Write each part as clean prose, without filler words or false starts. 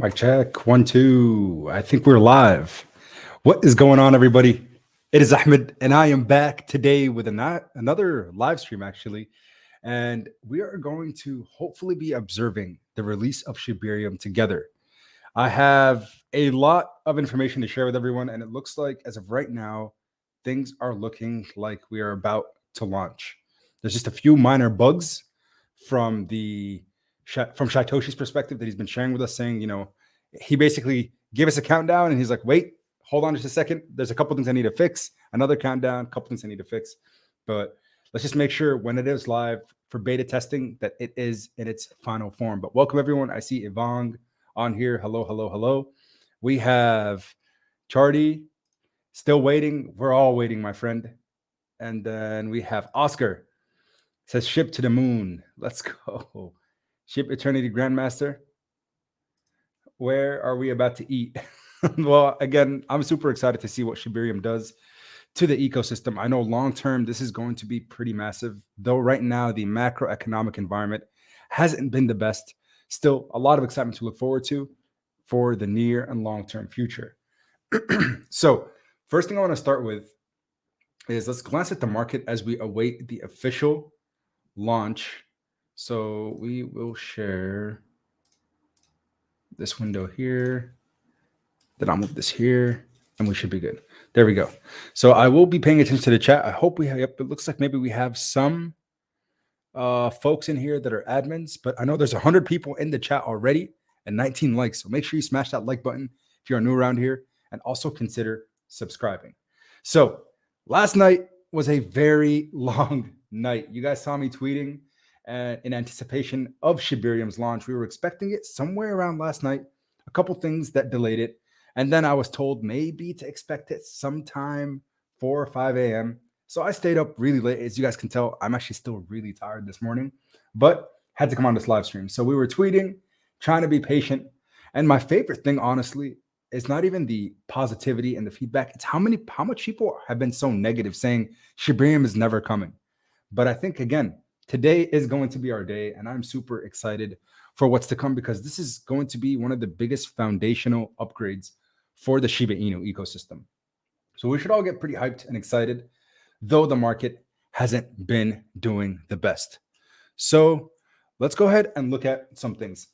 Mic check. 1, 2. I think we're live. What is going on, everybody? It is Ahmed, and I am back today with another live stream, actually. And we are going to hopefully be observing the release of Shibarium together. I have a lot of information to share with everyone, and it looks like, as of right now, things are looking like we are about to launch. There's just a few minor bugs from from Shatoshi's perspective that he's been sharing with us, saying, he basically gave us a countdown, and he's like, "Wait, hold on just a second. There's a couple things I need to fix. Another countdown, a couple things I need to fix." But let's just make sure when it is live for beta testing that it is in its final form. But welcome everyone. I see Ivong on here. Hello, hello, hello. We have Chardy still waiting. We're all waiting, my friend. And then we have Oscar. Says ship to the moon. Let's go. Ship Eternity Grandmaster. Where are we about to eat? Well, again, I'm super excited to see what Shibarium does to the ecosystem. I know long term, this is going to be pretty massive, though right now, the macroeconomic environment hasn't been the best. Still, a lot of excitement to look forward to for the near and long term future. So, first thing I want to start with is let's glance at the market as we await the official launch. So, we will share this window here. Then I'll move this here and we should be good. There we go. So I will be paying attention to the chat. I hope we have, it looks like maybe we have some folks in here that are admins, but I know there's 100 people in the chat already and 19 likes. So make sure you smash that like button if you're new around here, and also consider subscribing. So last night was a very long night. You guys saw me tweeting in anticipation of Shibarium's launch. We were expecting it somewhere around last night. A couple things that delayed it. And then I was told maybe to expect it sometime 4 or 5 a.m. So I stayed up really late. As you guys can tell, I'm actually still really tired this morning, but had to come on this live stream. So we were tweeting, trying to be patient. And my favorite thing, honestly, is not even the positivity and the feedback. It's how much people have been so negative, saying Shibarium is never coming. But I think, again, today is going to be our day, and I'm super excited for what's to come, because this is going to be one of the biggest foundational upgrades for the Shiba Inu ecosystem. So we should all get pretty hyped and excited, though the market hasn't been doing the best. So let's go ahead and look at some things.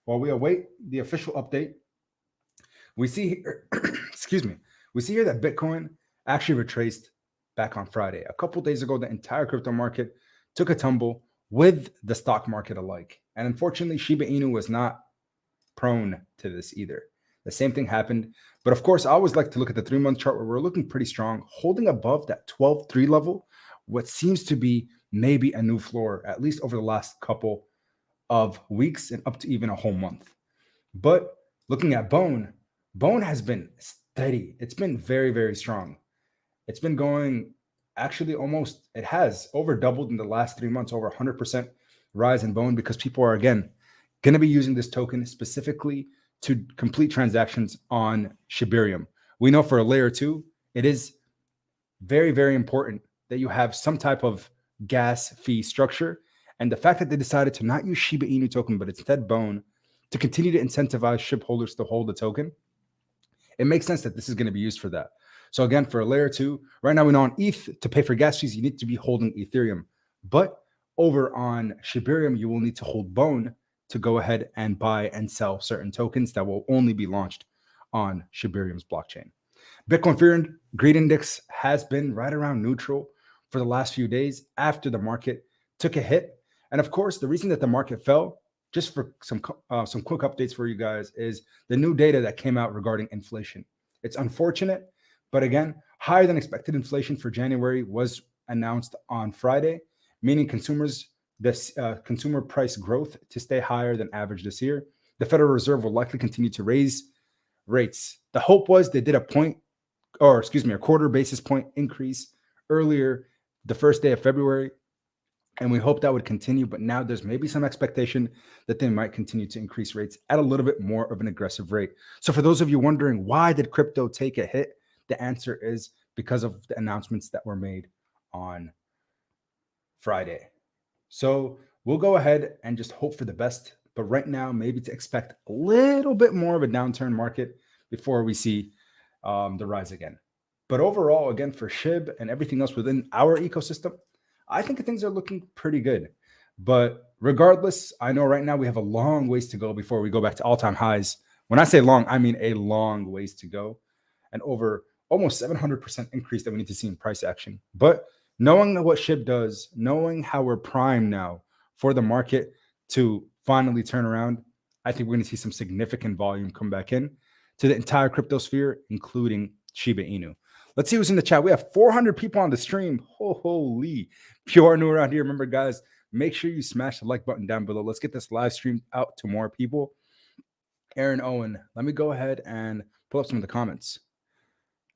While we await the official update, we see here, excuse me, we see here that Bitcoin actually retraced back on Friday. A couple days ago, the entire crypto market took a tumble with the stock market alike. And unfortunately, Shiba Inu was not prone to this either. The same thing happened. But of course, I always like to look at the 3-month chart where we're looking pretty strong, holding above that 12.3 level, what seems to be maybe a new floor, at least over the last couple of weeks and up to even a whole month. But looking at Bone has been steady. It's been very, very strong. It's been going actually almost, it has over doubled in the last 3 months, over 100% rise in Bone, because people are, again, going to be using this token specifically to complete transactions on Shibarium. We know for a layer 2, it is very, very important that you have some type of gas fee structure. And the fact that they decided to not use Shiba Inu token, but instead Bone, to continue to incentivize SHIB holders to hold the token, it makes sense that this is going to be used for that. So again, for a layer 2, right now we know on ETH, to pay for gas fees, you need to be holding Ethereum. But over on Shibarium, you will need to hold Bone to go ahead and buy and sell certain tokens that will only be launched on Shibarium's blockchain. Bitcoin Fear and Greed Index has been right around neutral for the last few days after the market took a hit. And of course, the reason that the market fell, just for some quick updates for you guys, is the new data that came out regarding inflation. It's unfortunate, but again, higher than expected inflation for January was announced on Friday, meaning consumer price growth to stay higher than average this year. The Federal Reserve will likely continue to raise rates. The hope was they did a quarter basis point increase earlier the first day of February, and we hope that would continue. But now there's maybe some expectation that they might continue to increase rates at a little bit more of an aggressive rate. So for those of you wondering, why did crypto take a hit? The answer is because of the announcements that were made on Friday. So we'll go ahead and just hope for the best. But right now, maybe to expect a little bit more of a downturn market before we see the rise again. But overall, again, for SHIB and everything else within our ecosystem, I think things are looking pretty good. But regardless, I know right now we have a long ways to go before we go back to all-time highs. When I say long, I mean a long ways to go, and over almost 700% increase that we need to see in price action. But knowing what SHIB does, knowing how we're primed now for the market to finally turn around, I think we're going to see some significant volume come back in to the entire crypto sphere, including Shiba Inu. Let's see who's in the chat. We have 400 people on the stream. Holy. If you are new around here, remember, guys, make sure you smash the like button down below. Let's get this live stream out to more people. Aaron Owen, let me go ahead and pull up some of the comments.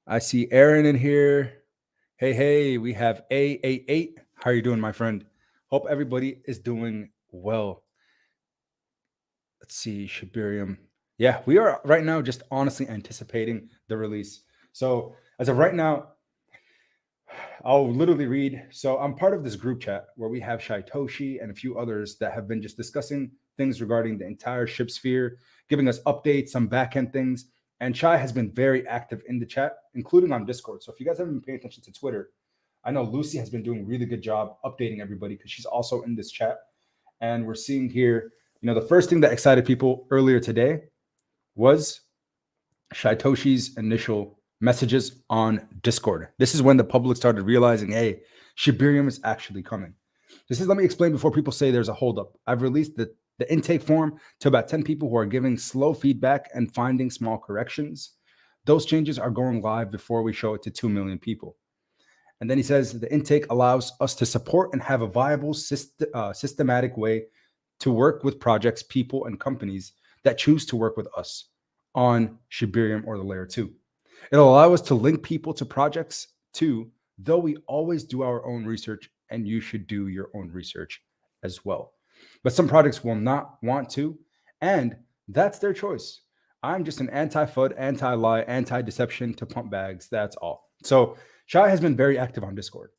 I see Aaron in here. Hey, we have A88. How are you doing, my friend? Hope everybody is doing well. Let's see, Shibarium. Yeah, we are right now just honestly anticipating the release. So as of right now, I'll literally read. So I'm part of this group chat where we have Shaitoshi and a few others that have been just discussing things regarding the entire SHIB sphere, giving us updates, some backend things. And Shai has been very active in the chat, including on Discord. So if you guys haven't been paying attention to Twitter, I know Lucy has been doing a really good job updating everybody because she's also in this chat. And we're seeing here, the first thing that excited people earlier today was Shaitoshi's initial messages on Discord. This is when the public started realizing, hey, Shibarium is actually coming. Let me explain before people say there's a holdup. I've released the intake form to about 10 people who are giving slow feedback and finding small corrections. Those changes are going live before we show it to 2 million people. And then he says the intake allows us to support and have a viable systematic way to work with projects, people, and companies that choose to work with us on Shibarium or the layer 2. It'll allow us to link people to projects too, though we always do our own research, and you should do your own research as well. But some projects will not want to, and that's their choice. I'm just an anti-FUD, anti-lie, anti-deception to pump bags. That's all. So Shai has been very active on Discord.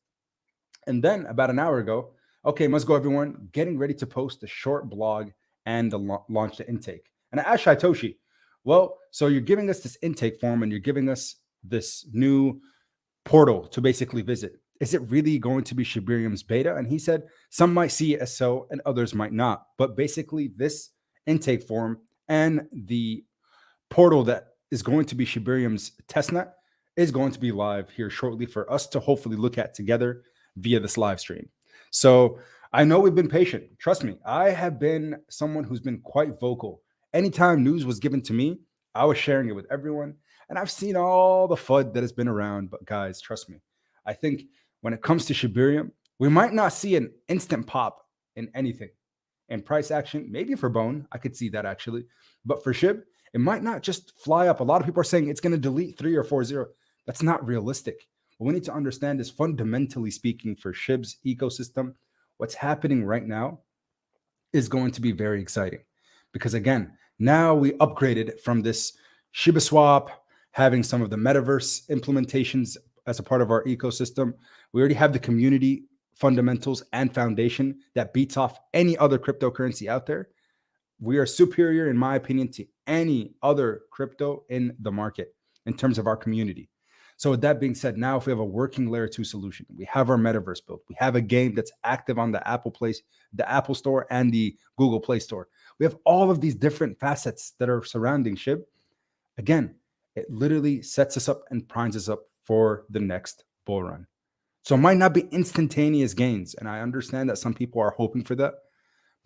And then about an hour ago, okay, must go everyone, getting ready to post a short blog and launch the intake. And I asked Shaitoshi, well, so you're giving us this intake form and you're giving us this new portal to basically visit. Is it really going to be Shibarium's beta? And he said some might see it as so and others might not. But basically this intake form and the portal that is going to be Shibarium's testnet is going to be live here shortly for us to hopefully look at together via this live stream. So I know we've been patient. Trust me, I have been someone who's been quite vocal. Anytime news was given to me, I was sharing it with everyone. And I've seen all the FUD that has been around. But guys, trust me, I think when it comes to Shibarium, we might not see an instant pop in anything. In price action, maybe for Bone, I could see that actually. But for SHIB, it might not just fly up. A lot of people are saying it's going to delete 3 or 4.0. That's not realistic. What we need to understand is, fundamentally speaking, for SHIB's ecosystem, what's happening right now is going to be very exciting. Because again, now we upgraded from this Shiba swap, having some of the metaverse implementations as a part of our ecosystem. We already have the community fundamentals and foundation that beats off any other cryptocurrency out there. We are superior, in my opinion, to any other crypto in the market in terms of our community. So with that being said, now if we have a working layer 2 solution, we have our metaverse built, we have a game that's active on the Apple Store and the Google Play Store. We have all of these different facets that are surrounding SHIB. Again, it literally sets us up and primes us up for the next bull run. So it might not be instantaneous gains. And I understand that some people are hoping for that.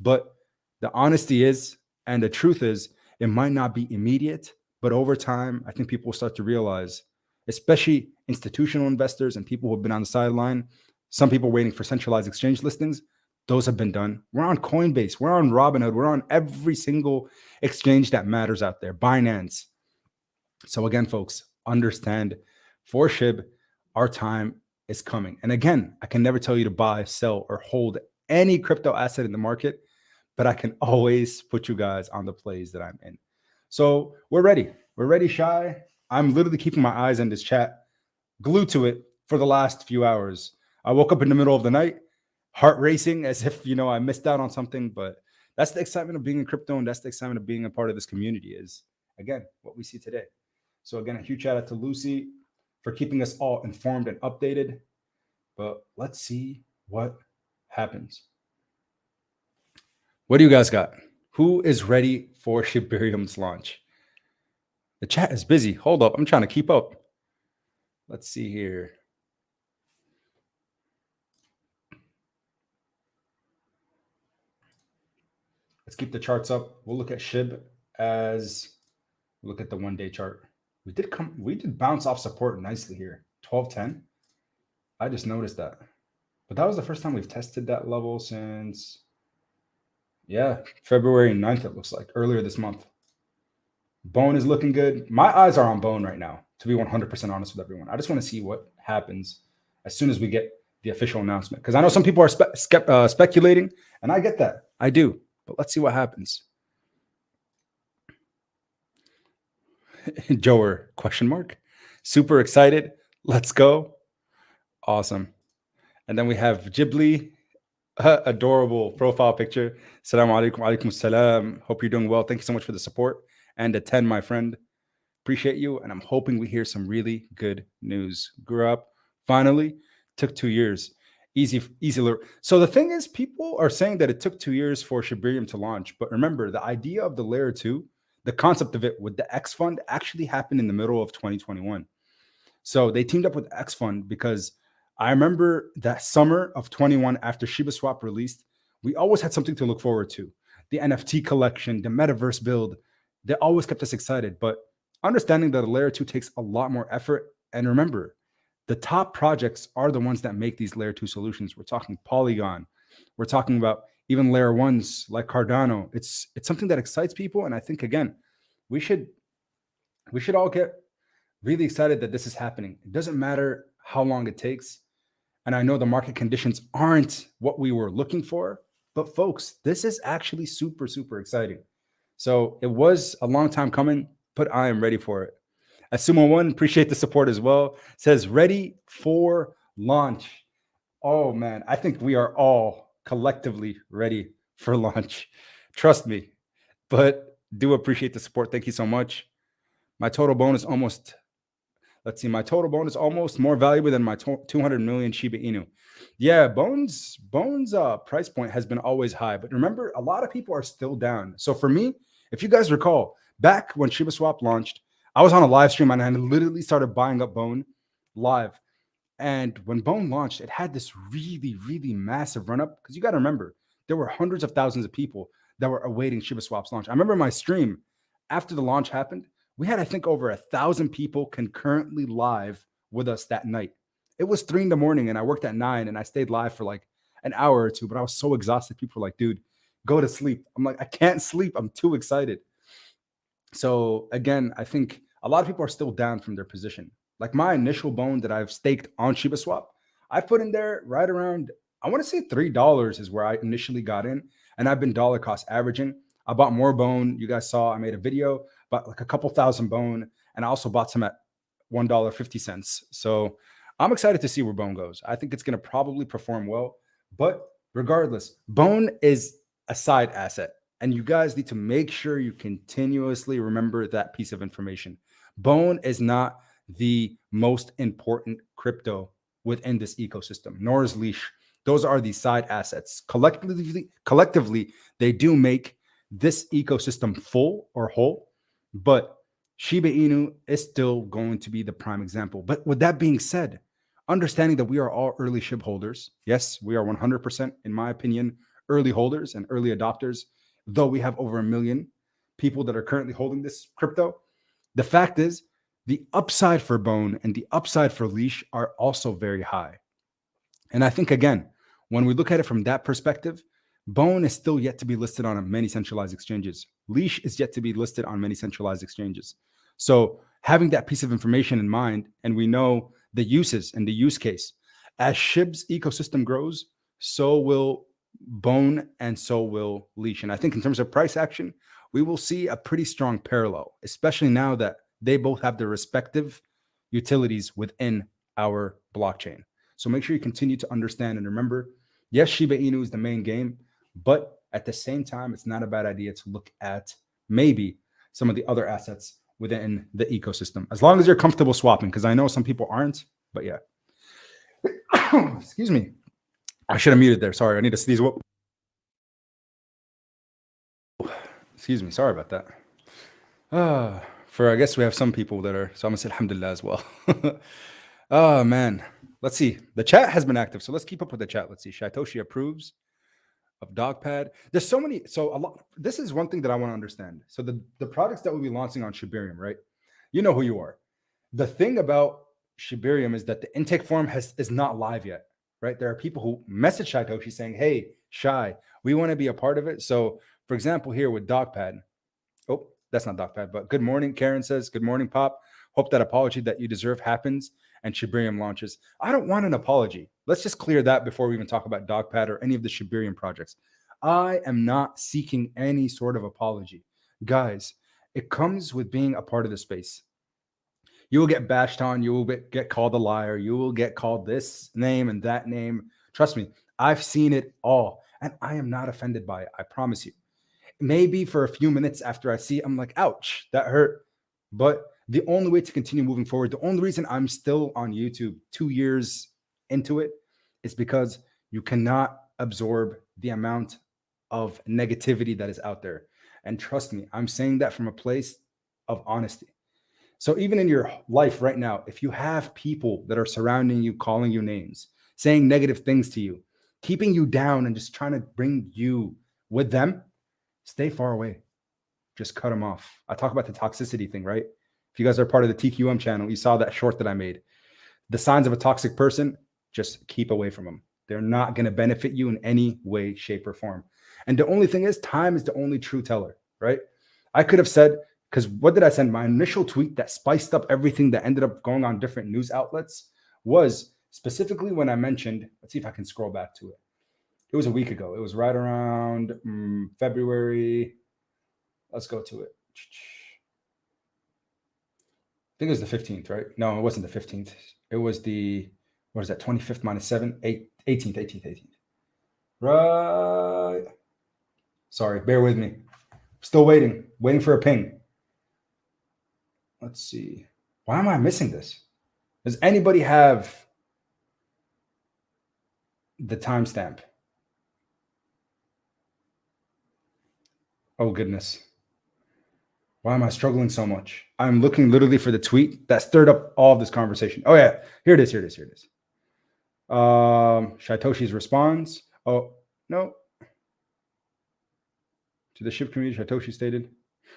But the honesty is, and the truth is, it might not be immediate. But over time, I think people will start to realize, especially institutional investors and people who have been on the sideline, some people waiting for centralized exchange listings, those have been done. We're on Coinbase, we're on Robinhood, we're on every single exchange that matters out there, Binance. So again, folks, understand, for SHIB, our time is coming. And again, I can never tell you to buy, sell, or hold any crypto asset in the market, but I can always put you guys on the plays that I'm in. So we're ready. We're ready, Shai. I'm literally keeping my eyes on this chat, glued to it for the last few hours. I woke up in the middle of the night, heart racing as if, I missed out on something. But That's the excitement of being in crypto, and that's the excitement of being a part of this community. Is again what we see today. So again, a huge shout out to Lucy for keeping us all informed and updated. But let's see what happens. What do you guys got? Who is ready for Shibarium's launch? The chat is busy. Hold up. I'm trying to keep up. Let's see here. Let's keep the charts up. We'll look at SHIB as look at the 1 day chart. We did bounce off support nicely here. 1210. I just noticed that. But that was the first time we've tested that level since February 9th, it looks like, earlier this month. Bone is looking good. My eyes are on Bone right now, to be 100% honest with everyone. I just want to see what happens as soon as we get the official announcement. Because I know some people are speculating, and I get that. I do. But let's see what happens. Joer, question mark. Super excited. Let's go. Awesome. And then we have Ghibli, adorable profile picture. Assalamu alaikum, alaikum salam. Hope you're doing well. Thank you so much for the support and the 10, my friend. Appreciate you. And I'm hoping we hear some really good news. Grew up, finally, took 2 years. Easy. So the thing is, people are saying that it took 2 years for Shibarium to launch. But remember, the idea of the layer 2, the concept of it with the X Fund actually happened in the middle of 2021. So they teamed up with X Fund because I remember that summer of 21 after Shiba Swap released, we always had something to look forward to. The NFT collection, the metaverse build, they always kept us excited. But understanding that a layer 2 takes a lot more effort. And remember, the top projects are the ones that make these layer 2 solutions. We're talking Polygon. We're talking about even layer 1s like Cardano. It's something that excites people. And I think, again, we should all get really excited that this is happening. It doesn't matter how long it takes. And I know the market conditions aren't what we were looking for, but folks, this is actually super, super exciting. So it was a long time coming, but I am ready for it. Asumo1, appreciate the support as well. Says ready for launch. Oh man, I think we are all collectively ready for launch. Trust me, but do appreciate the support. Thank you so much. My total bonus almost more valuable than my 200 million Shiba Inu. Yeah, Bones price point has been always high, but remember, a lot of people are still down. So for me, if you guys recall, back when Shiba Swap launched, I was on a live stream and I literally started buying up Bone live. And when Bone launched, it had this really, really massive run up because you got to remember, there were hundreds of thousands of people that were awaiting Shiba Swap's launch. I remember my stream after the launch happened. We had, I think, over 1,000 people concurrently live with us that night. It was 3 in the morning and I worked at 9 and I stayed live for like an hour or two, but I was so exhausted. People were like, dude, go to sleep. I'm like, I can't sleep. I'm too excited. So again, I think a lot of people are still down from their position. Like my initial Bone that I've staked on Shiba Swap, I put in there right around, I want to say $3 is where I initially got in. And I've been dollar cost averaging. I bought more Bone. You guys saw I made a video, bought like a couple thousand Bone. And I also bought some at $1.50. So I'm excited to see where Bone goes. I think it's going to probably perform well. But regardless, Bone is a side asset. And you guys need to make sure you continuously remember that piece of information. Bone is not the most important crypto within this ecosystem, nor is Leash. Those are the side assets. Collectively, they do make this ecosystem full or whole, but Shiba Inu is still going to be the prime example. But with that being said, understanding that we are all early SHIB holders, yes, we are 100%, in my opinion, early holders and early adopters, though we have over 1 million people that are currently holding this crypto. The fact is, the upside for Bone and the upside for Leash are also very high. And I think, again, when we look at it from that perspective, Bone is still yet to be listed on many centralized exchanges. Leash is yet to be listed on many centralized exchanges. So having that piece of information in mind, and we know the uses and the use case, as SHIB's ecosystem grows, so will Bone and so will Leash. And I think in terms of price action, we will see a pretty strong parallel, especially now that they both have their respective utilities within our blockchain. So make sure you continue to understand and remember, yes, Shiba Inu is the main game, but at the same time, it's not a bad idea to look at maybe some of the other assets within the ecosystem, as long as you're comfortable swapping. Because I know some people aren't, but yeah. Excuse me. I should have muted there. Sorry, I need to sneeze. Whoop. Excuse me. Sorry about that. For I guess we have some people that are, so I'm gonna say alhamdulillah as well. Oh man. Let's see. The chat has been active, so let's keep up with the chat. Let's see. Shaitoshi approves of Dogpad. There's so many. So a lot. This is one thing that I want to understand. So the products that we'll be launching on Shibarium, right? You know who you are. The thing about Shibarium is that the intake form is not live yet, right? There are people who message Shaitoshi saying, "Hey, Shai, we want to be a part of it." So, for example, here with Dogpad. Oh, that's not Dogpad, but good morning. Karen says, "Good morning, Pop. Hope that apology that you deserve happens and Shibarium launches." I don't want an apology. Let's just clear that before we even talk about Dogpad or any of the Shibarium projects. I am not seeking any sort of apology. Guys, it comes with being a part of the space. You will get bashed on. You will get called a liar. You will get called this name and that name. Trust me, I've seen it all. And I am not offended by it. I promise you. Maybe for a few minutes after I see it, I'm like, ouch, that hurt. But the only way to continue moving forward, the only reason I'm still on YouTube 2 years into it is because you cannot absorb the amount of negativity that is out there. And trust me, I'm saying that from a place of honesty. So even in your life right now, if you have people that are surrounding you, calling you names, saying negative things to you, keeping you down and just trying to bring you with them, stay far away. Just cut them off. I talk about the toxicity thing, right? If you guys are part of the TQM channel, you saw that short that I made. The signs of a toxic person, just keep away from them. They're not going to benefit you in any way, shape, or form. And the only thing is, time is the only true teller, right? I could have said, because what did I send? My initial tweet that spiced up everything that ended up going on different news outlets was specifically when I mentioned, let's see if I can scroll back to it. It was a week ago. It was right around February. Let's go to it. I think it was the 15th, right? No, it wasn't the 15th. It was the, what is that, 25th minus 7? 18th. Right. Sorry, bear with me. Still waiting for a ping. Let's see. Why am I missing this? Does anybody have the timestamp? Oh, goodness. Why am I struggling so much? I'm looking literally for the tweet that stirred up all of this conversation. Oh, yeah. Here it is. Shaitoshi's response. Oh, no. To the SHIB community, Shaitoshi stated.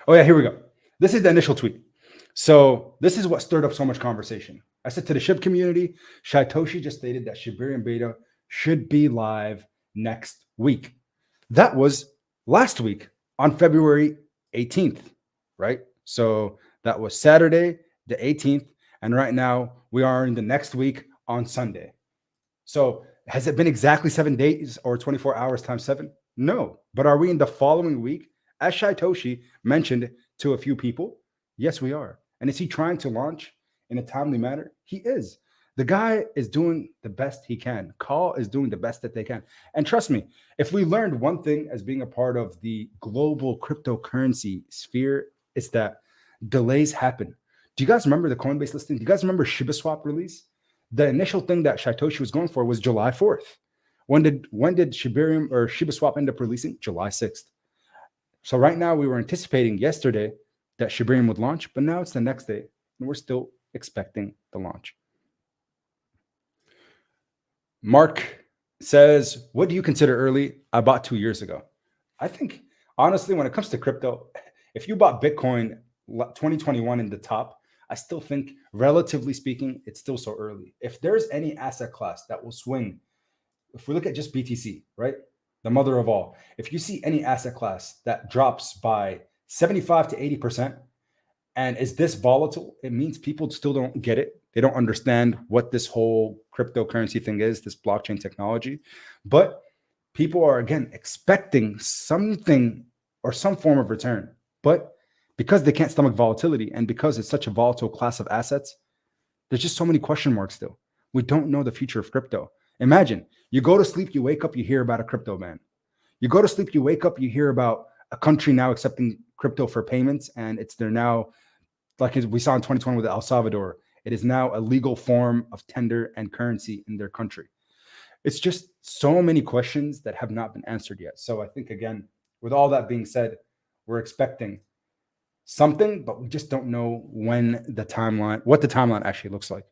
Oh, yeah, here we go. This is the initial tweet. So this is what stirred up so much conversation. I said to the SHIB community, Shaitoshi just stated that Shibarium beta should be live next week. That was last week on February 18th, right? So that was Saturday, the 18th. And right now we are in the next week on Sunday. So has it been exactly 7 days or 24 hours times 7? No. But are we in the following week? As Shaitoshi mentioned to a few people, yes, we are. And is he trying to launch in a timely manner? He is. The guy is doing the best he can. Call is doing the best that they can. And trust me, if we learned one thing as being a part of the global cryptocurrency sphere, it's that delays happen. Do you guys remember the Coinbase listing? Do you guys remember Shiba Swap release? The initial thing that Shaitoshi was going for was July 4th. When did Shibarium or Shiba Swap end up releasing? July 6th. So right now we were anticipating yesterday that Shibarium would launch, but now it's the next day, and we're still expecting the launch. Mark says, what do you consider early? I bought 2 years ago. I think, honestly, when it comes to crypto, if you bought Bitcoin 2021 in the top, I still think, relatively speaking, it's still so early. If there's any asset class that will swing, if we look at just BTC, right? The mother of all. If you see any asset class that drops by 75 to 80% and is this volatile, it means people still don't get it. They don't understand what this whole cryptocurrency thing is, this blockchain technology. But people are, again, expecting something or some form of return. But because they can't stomach volatility and because it's such a volatile class of assets, there's just so many question marks still. We don't know the future of crypto. Imagine you go to sleep, you wake up, you hear about a crypto ban. You go to sleep, you wake up, you hear about a country now accepting crypto for payments, and it's there now, like we saw in 2020 with El Salvador. It is now a legal form of tender and currency in their country. It's just so many questions that have not been answered yet. So I think, again, with all that being said, we're expecting something, but we just don't know what the timeline actually looks like.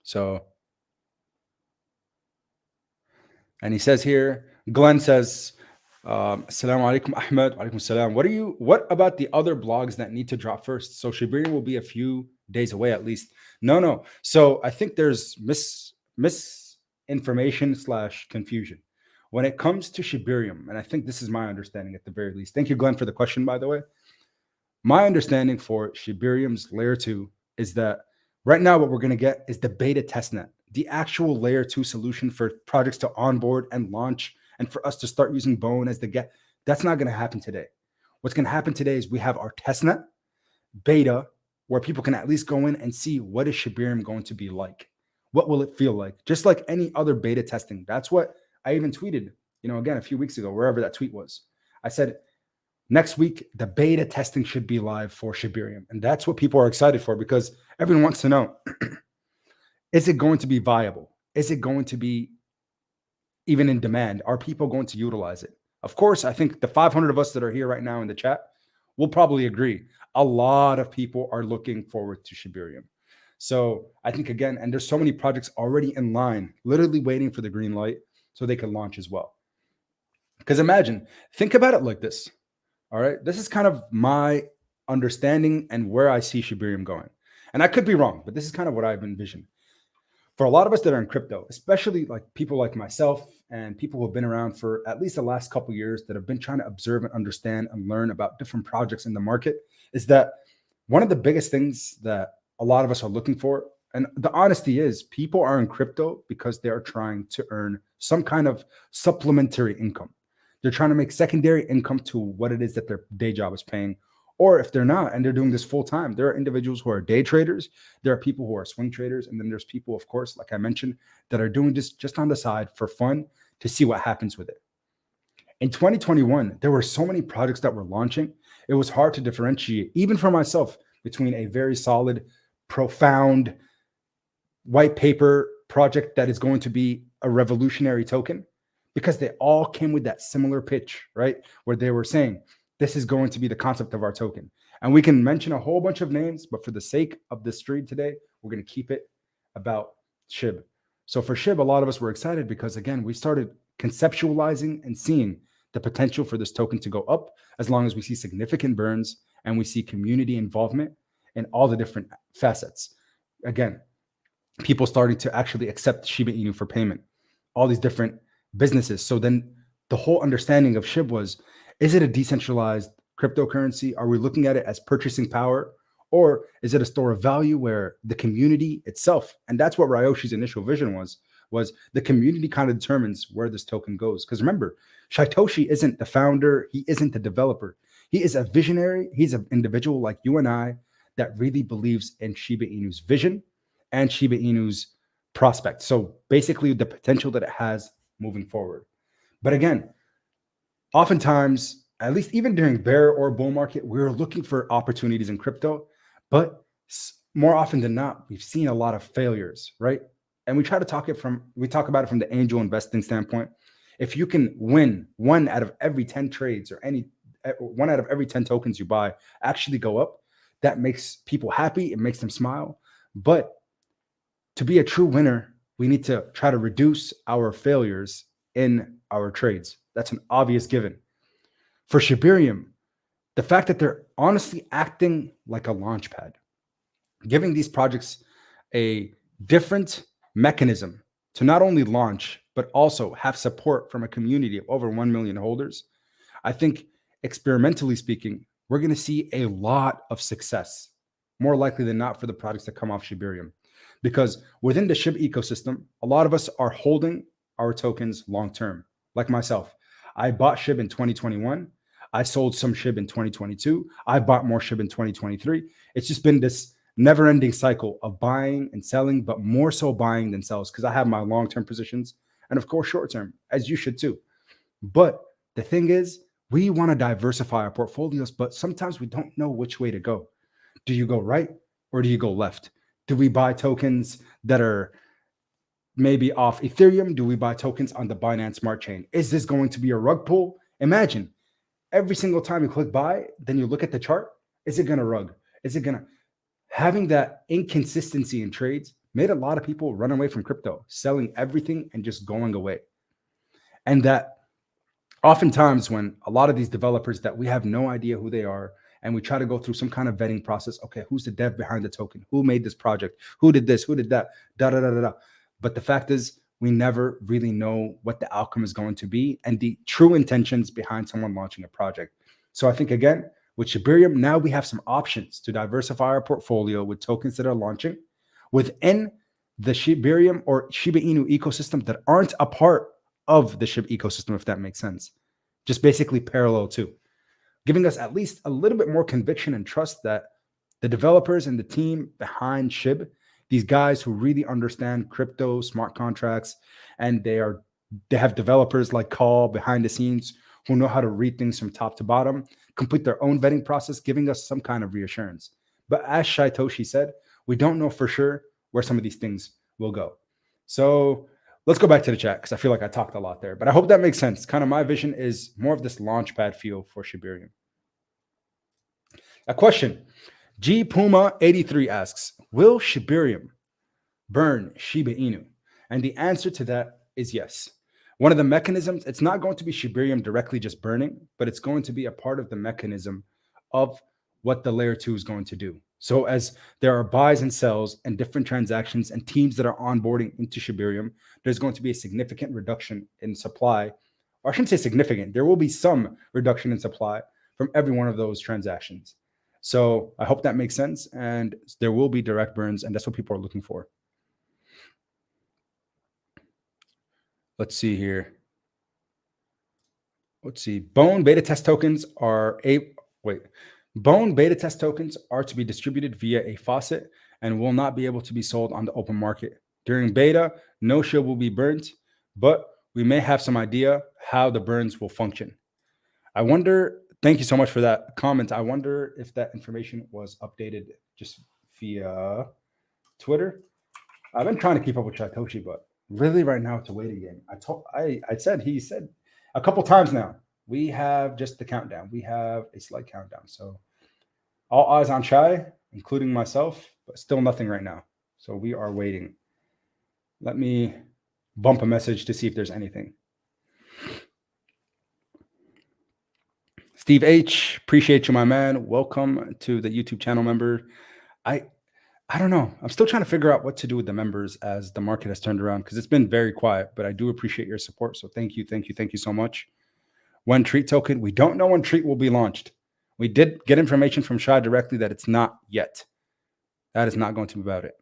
So, and he says here, Glenn says, Assalamu alaikum, Ahmed. Alaikum salam. What about the other blogs that need to drop first? So Shibarium will be a few days away at least. No. So I think there's misinformation / confusion when it comes to Shibarium. And I think this is my understanding at the very least. Thank you, Glenn, for the question, by the way. My understanding for Shibarium's layer 2 is that right now what we're going to get is the beta testnet, the actual layer 2 solution for projects to onboard and launch and for us to start using Bone as the get. That's not going to happen today. What's going to happen today is we have our testnet beta where people can at least go in and see what is Shibarium going to be like. What will it feel like? Just like any other beta testing. That's what I even tweeted, again, a few weeks ago, wherever that tweet was. I said, next week, the beta testing should be live for Shibarium. And that's what people are excited for because everyone wants to know, is it going to be viable? Is it going to be even in demand? Are people going to utilize it? Of course, I think the 500 of us that are here right now in the chat will probably agree. A lot of people are looking forward to Shibarium. So I think, again, and there's so many projects already in line, literally waiting for the green light so they can launch as well. Because think about it like this. All right. This is kind of my understanding and where I see Shibarium going. And I could be wrong, but this is kind of what I've envisioned. For a lot of us that are in crypto, especially like people like myself and people who have been around for at least the last couple of years that have been trying to observe and understand and learn about different projects in the market, is that one of the biggest things that a lot of us are looking for, and the honesty is, people are in crypto because they are trying to earn some kind of supplementary income. They're trying to make secondary income to what it is that their day job is paying. Or if they're not, and they're doing this full time, there are individuals who are day traders. There are people who are swing traders. And then there's people, of course, like I mentioned, that are doing this just on the side for fun to see what happens with it. In 2021, there were so many projects that were launching. It was hard to differentiate, even for myself, between a very solid, profound white paper project that is going to be a revolutionary token, because they all came with that similar pitch, right? Where they were saying, this is going to be the concept of our token. And we can mention a whole bunch of names, but for the sake of this stream today, we're going to keep it about SHIB. So for SHIB, a lot of us were excited because, again, we started conceptualizing and seeing the potential for this token to go up as long as we see significant burns and we see community involvement in all the different facets. Again, people starting to actually accept Shiba Inu for payment, all these different businesses. So then the whole understanding of SHIB was, is it a decentralized cryptocurrency? Are we looking at it as purchasing power? Or is it a store of value where the community itself, and that's what Ryoshi's initial vision was the community kind of determines where this token goes. Because remember, Satoshi isn't the founder. He isn't the developer. He is a visionary. He's an individual like you and I that really believes in Shiba Inu's vision and Shiba Inu's prospect. So basically the potential that it has moving forward. But again, oftentimes, at least even during bear or bull market, we're looking for opportunities in crypto, but more often than not, we've seen a lot of failures, right? And we talk about it from the angel investing standpoint. If you can win 1 out of every 10 trades or 1 out of every 10 tokens you buy actually go up, that makes people happy. It makes them smile. But to be a true winner, we need to try to reduce our failures in our trades. That's an obvious given. For Shibarium, the fact that they're honestly acting like a launch pad, giving these projects a different mechanism to not only launch, but also have support from a community of over 1 million holders, I think experimentally speaking, we're going to see a lot of success, more likely than not, for the projects that come off Shibarium. Because within the SHIB ecosystem, a lot of us are holding our tokens long-term, like myself. I bought SHIB in 2021. I sold some SHIB in 2022. I bought more SHIB in 2023. It's just been this never-ending cycle of buying and selling, but more so buying than sells, because I have my long-term positions and, of course, short-term, as you should too. But the thing is, we want to diversify our portfolios, but sometimes we don't know which way to go. Do you go right or do you go left? Do we buy tokens that are maybe off Ethereum? Do we buy tokens on the Binance Smart Chain? Is this going to be a rug pull? Imagine every single time you click buy, then you look at the chart. Is it going to rug? Is it going to having that inconsistency in trades made a lot of people run away from crypto, selling everything and just going away. And that oftentimes when a lot of these developers that we have no idea who they are and we try to go through some kind of vetting process, okay, who's the dev behind the token, who made this project, who did this, who did that, da da da da da. But the fact is we never really know what the outcome is going to be and the true intentions behind someone launching a project. So I think again with Shibarium, now we have some options to diversify our portfolio with tokens that are launching within the Shibarium or Shiba Inu ecosystem that aren't a part of the SHIB ecosystem, if that makes sense. Just basically parallel to, giving us at least a little bit more conviction and trust that the developers and the team behind SHIB, these guys who really understand crypto, smart contracts, and they have developers like Call behind the scenes who know how to read things from top to bottom, complete their own vetting process, giving us some kind of reassurance. But as Shaitoshi said, we don't know for sure where some of these things will go. So let's go back to the chat because I feel like I talked a lot there, but I hope that makes sense. Kind of my vision is more of this launchpad feel for Shibarium. A question. G Puma 83 asks, will Shibarium burn Shiba Inu? And the answer to that is yes. One of the mechanisms, it's not going to be Shibarium directly just burning, but it's going to be a part of the mechanism of what the layer 2 is going to do. So as there are buys and sells and different transactions and teams that are onboarding into Shibarium, there's going to be a significant reduction in supply, or I shouldn't say significant, there will be some reduction in supply from every one of those transactions. So I hope that makes sense. And there will be direct burns, and that's what people are looking for. Let's see here. Let's see. Bone beta test tokens are Bone beta test tokens are to be distributed via a faucet and will not be able to be sold on the open market. During beta, no SHIB will be burnt, but we may have some idea how the burns will function. I wonder, thank you so much for that comment. I wonder if that information was updated just via Twitter. I've been trying to keep up with Satoshi, but really right now it's a waiting game. He said a couple times now, we have just the countdown. We have a slight countdown. So all eyes on Chai, including myself, but still nothing right now. So we are waiting. Let me bump a message to see if there's anything. Steve H, appreciate you, my man. Welcome to the YouTube channel member. I don't know. I'm still trying to figure out what to do with the members as the market has turned around because it's been very quiet, but I do appreciate your support. So thank you so much. When Treat token, we don't know when Treat will be launched. We did get information from Shai directly that it's not yet. That is not going to be about it.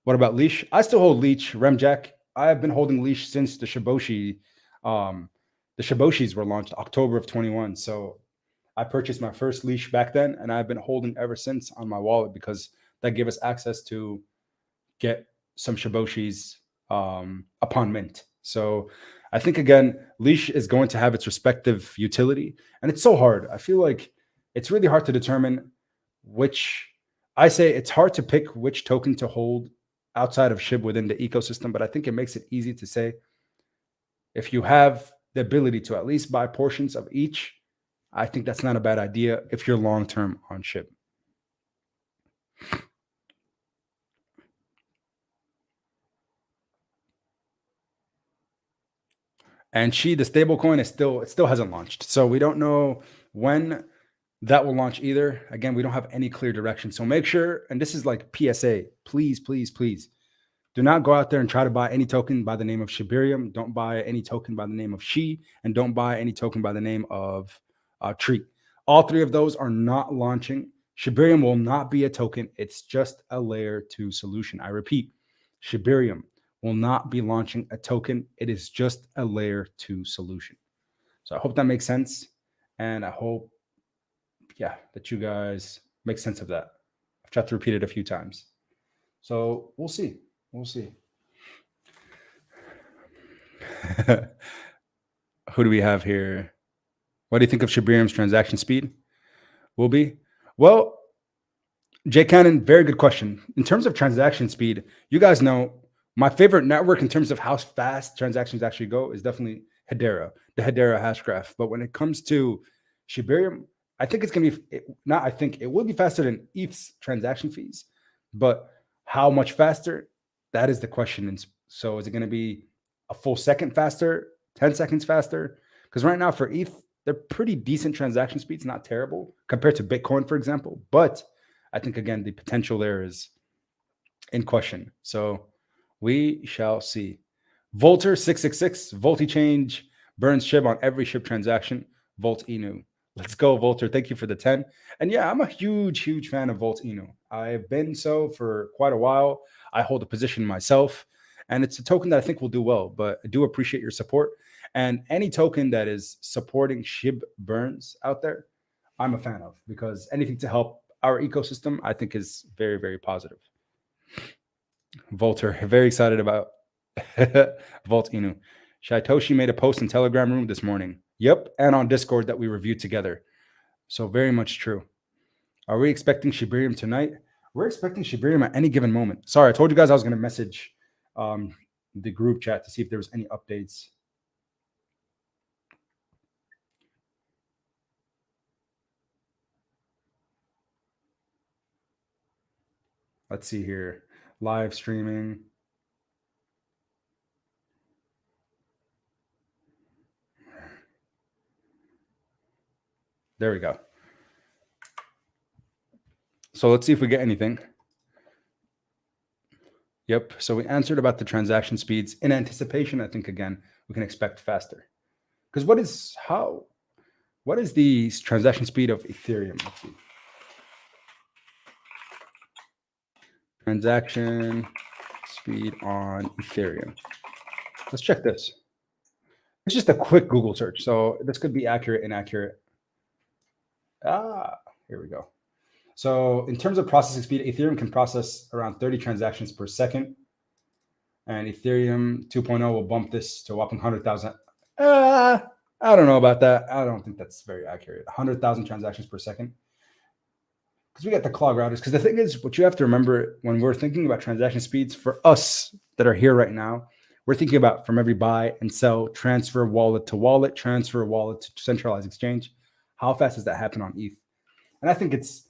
What about Leash? I still hold Leash, Remjack. I have been holding Leash since the Shiboshi. The Shiboshis were launched October of 21. So I purchased my first Leash back then, and I've been holding ever since on my wallet because that gave us access to get some Shiboshis upon mint. So I think, again, Leash is going to have its respective utility. And it's so hard. I feel like it's really hard to determine it's hard to pick which token to hold outside of SHIB within the ecosystem. But I think it makes it easy to say if you have the ability to at least buy portions of each, I think that's not a bad idea if you're long-term on SHIB. And the stablecoin it still hasn't launched. So we don't know when that will launch either. Again, we don't have any clear direction. So make sure, and this is like PSA, please, please, please, do not go out there and try to buy any token by the name of Shibarium. Don't buy any token by the name of Shi, and don't buy any token by the name of Treat. All three of those are not launching. Shibarium will not be a token. It's just a layer 2 solution. I repeat, Shibarium will not be launching a token. It is just a layer 2 solution. So I hope that makes sense. And I hope, that you guys make sense of that. I've tried to repeat it a few times. So we'll see. We'll see. Who do we have here? What do you think of Shibarium's transaction speed will be? Well, Jay Cannon, very good question. In terms of transaction speed, you guys know my favorite network in terms of how fast transactions actually go is definitely Hedera, the Hedera hash graph. But when it comes to Shibarium, I think it's going to be not. I think it will be faster than ETH's transaction fees, but how much faster? That is the question. And so, is it going to be a full second faster, 10 seconds faster? Because right now for ETH, they're pretty decent transaction speeds, not terrible compared to Bitcoin, for example. But I think again the potential there is in question. So we shall see. Volter 666, Volty change, burns SHIB on every SHIB transaction. Volt Inu. Let's go, Volter. Thank you for the 10. And yeah, I'm a huge, huge fan of Volt Inu. I've been so for quite a while. I hold a position myself, and it's a token that I think will do well, but I do appreciate your support. And any token that is supporting SHIB burns out there, I'm a fan of, because anything to help our ecosystem, I think, is very, very positive. Volter, very excited about Volt Inu. Shaitoshi made a post in Telegram room this morning. Yep, and on Discord that we reviewed together. So very much true. Are we expecting Shibarium tonight? We're expecting Shibarium at any given moment. Sorry, I told you guys I was going to message the group chat to see if there was any updates. Let's see here. Live streaming. There we go. So let's see if we get anything. Yep. So we answered about the transaction speeds. In anticipation, I think, again, we can expect faster. Because what is the transaction speed of Ethereum? Let's see. Transaction speed on Ethereum. Let's check this. It's just a quick Google search. So this could be accurate, inaccurate. Here we go. So in terms of processing speed, Ethereum can process around 30 transactions per second. And Ethereum 2.0 will bump this to a whopping 100,000. I don't know about that. I don't think that's very accurate. 100,000 transactions per second. Because we got the clog routers. Because the thing is, what you have to remember when we're thinking about transaction speeds for us that are here right now, we're thinking about from every buy and sell, transfer wallet to wallet, transfer wallet to centralized exchange. How fast does that happen on ETH? And I think it's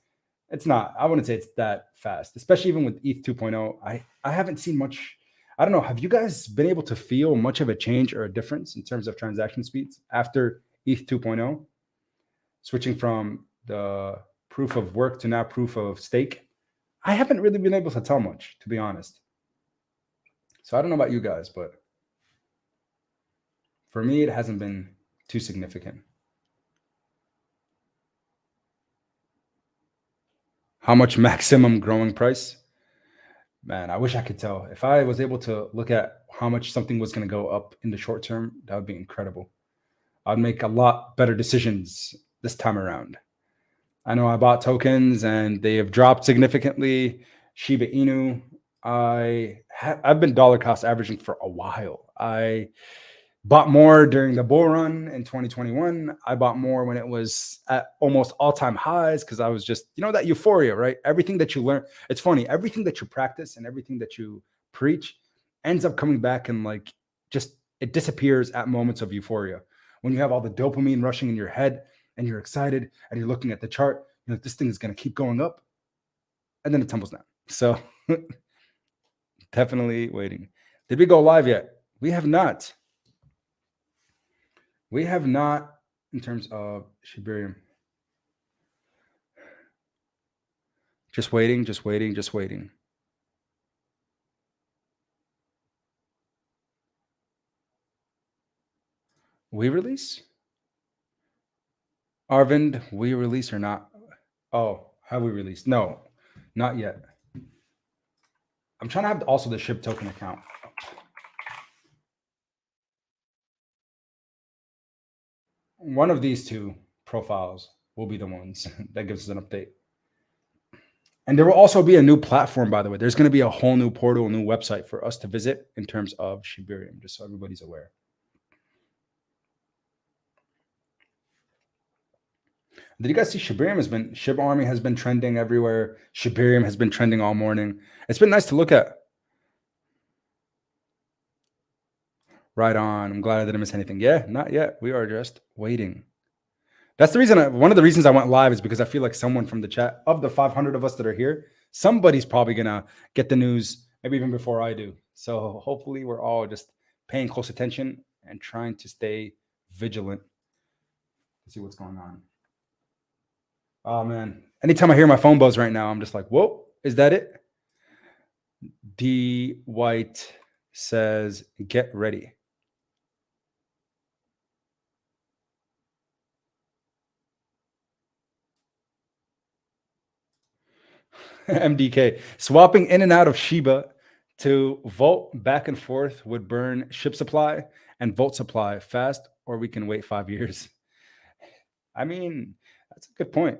not. I wouldn't say it's that fast, especially even with ETH 2.0. I haven't seen much. I don't know. Have you guys been able to feel much of a change or a difference in terms of transaction speeds after ETH 2.0, switching from the proof of work to now proof of stake? I haven't really been able to tell much, to be honest. So I don't know about you guys, but for me, it hasn't been too significant. How much maximum growing price? Man, I wish I could tell. If I was able to look at how much something was going to go up in the short term, that would be incredible. I'd make a lot better decisions this time around. I know I bought tokens and they have dropped significantly. Shiba Inu, I've been dollar cost averaging for a while. I bought more during the bull run in 2021. I bought more when it was at almost all-time highs because I was just, that euphoria, right? Everything that you learn, it's funny, everything that you practice and everything that you preach ends up coming back and just it disappears at moments of euphoria. When you have all the dopamine rushing in your head and you're excited and you're looking at the chart, this thing is going to keep going up, and then it tumbles down. So definitely waiting. Did we go live yet? We have not. We have not in terms of Shibarium. Just waiting, just waiting, just waiting. We release? Arvind, we release or not? Oh, have we released? No, not yet. I'm trying to have also the SHIB token account. One of these two profiles will be the ones that gives us an update. And there will also be a new platform, by the way. There's going to be a whole new portal, a new website for us to visit in terms of Shibarium, just so everybody's aware. Did you guys see Shiba Army has been trending everywhere. Shibarium has been trending all morning. It's been nice to look at. Right on. I'm glad I didn't miss anything. Yeah, not yet. We are just waiting. That's the reason. One of the reasons I went live is because I feel like someone from the chat, of the 500 of us that are here, somebody's probably gonna get the news, maybe even before I do. So hopefully, we're all just paying close attention and trying to stay vigilant to see what's going on. Oh man! Anytime I hear my phone buzz right now, I'm just like, "Whoa, is that it?" D White says, "Get ready." MDK. Swapping in and out of Shiba to Volt back and forth would burn ship supply and Volt supply fast, or we can wait 5 years. I mean, that's a good point.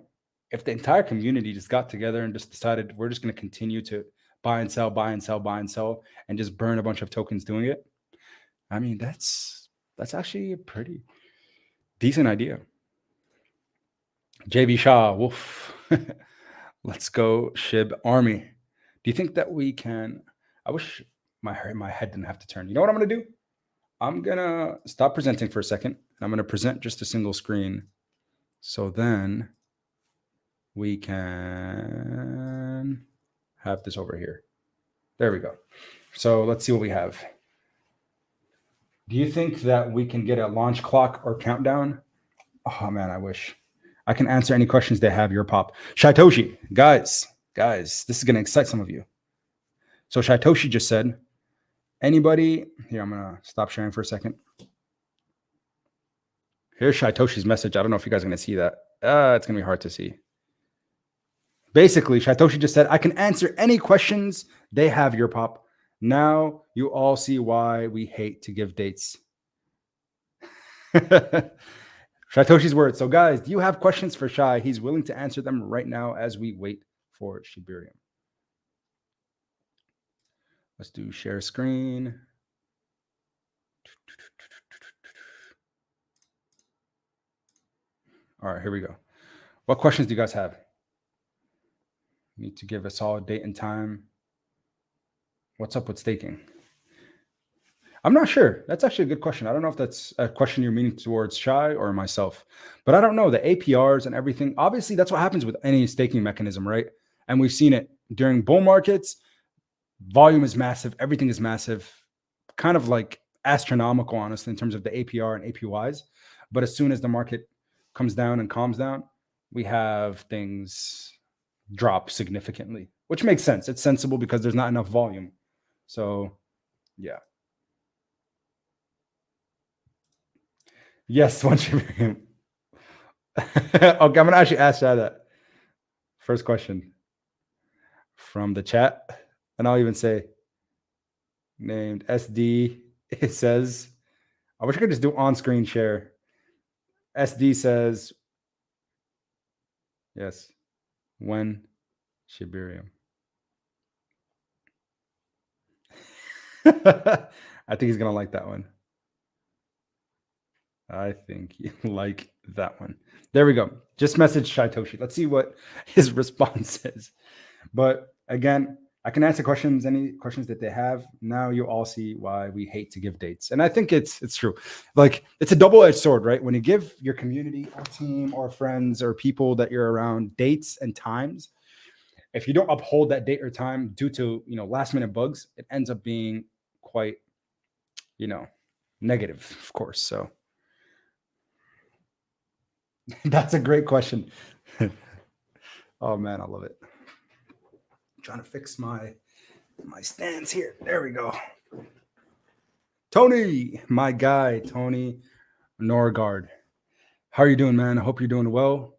If the entire community just got together and just decided we're just going to continue to buy and sell, buy and sell, buy and sell, and just burn a bunch of tokens doing it, I mean, that's actually a pretty decent idea. JB Shah, woof. Let's go, Shib Army. Do you think that we can? I wish my head didn't have to turn. You know what I'm going to do? I'm going to stop presenting for a second. And I'm going to present just a single screen. So then we can have this over here. There we go. So let's see what we have. Do you think that we can get a launch clock or countdown? Oh, man, I wish. I can answer any questions they have. Your pop. Shaitoshi, guys, this is going to excite some of you. So Shaitoshi just said, anybody here, I'm going to stop sharing for a second. Here's Shaitoshi's message. I don't know if you guys are going to see that. It's going to be hard to see. Basically, Shaitoshi just said, I can answer any questions they have, your pop. Now you all see why we hate to give dates. Shaitoshi's words. So guys, do you have questions for Shai? He's willing to answer them right now as we wait for Shibarium. Let's do share screen. All right, here we go. What questions do you guys have? Need to give a solid date and time. What's up with staking? I'm not sure. That's actually a good question. I don't know if that's a question you're meaning towards Shai or myself, but I don't know. The APRs and everything, obviously that's what happens with any staking mechanism, right? And we've seen it during bull markets. Volume is massive. Everything is massive, kind of like astronomical, honestly, in terms of the APR and APYs. But as soon as the market comes down and calms down, we have things drop significantly, which makes sense. It's sensible because there's not enough volume. So, yeah. Yes, one Shibarium. Okay, I'm gonna actually ask that. First question from the chat, and I'll even say named SD. It says, I wish I could just do on-screen share. SD says, yes, when Shibarium. I think he's gonna like that one. I think you like that one. There we go. Just message Shaitoshi. Let's see what his response is. But again, I can answer questions, any questions that they have. Now you all see why we hate to give dates. And I think it's true. Like, it's a double-edged sword, right? When you give your community or team or friends or people that you're around dates and times, if you don't uphold that date or time due to, last minute bugs, it ends up being quite, negative, of course. So that's a great question. Oh man, I love it. I'm trying to fix my stands here. There we go. Tony, my guy, Tony Norgard. How are you doing, man? I hope you're doing well.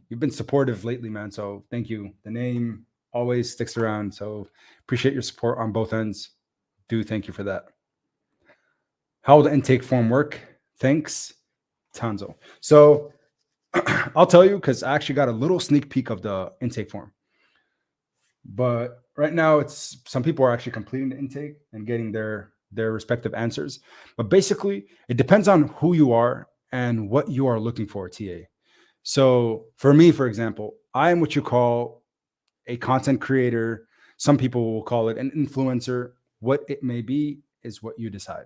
You've been supportive lately, man. So thank you. The name always sticks around. So appreciate your support on both ends. Do thank you for that. How will the intake form work? Thanks, Tanzo. So I'll tell you, because I actually got a little sneak peek of the intake form. But right now, it's some people are actually completing the intake and getting their respective answers. But basically, it depends on who you are and what you are looking for, TA. So for me, for example, I am what you call a content creator. Some people will call it an influencer. What it may be is what you decide.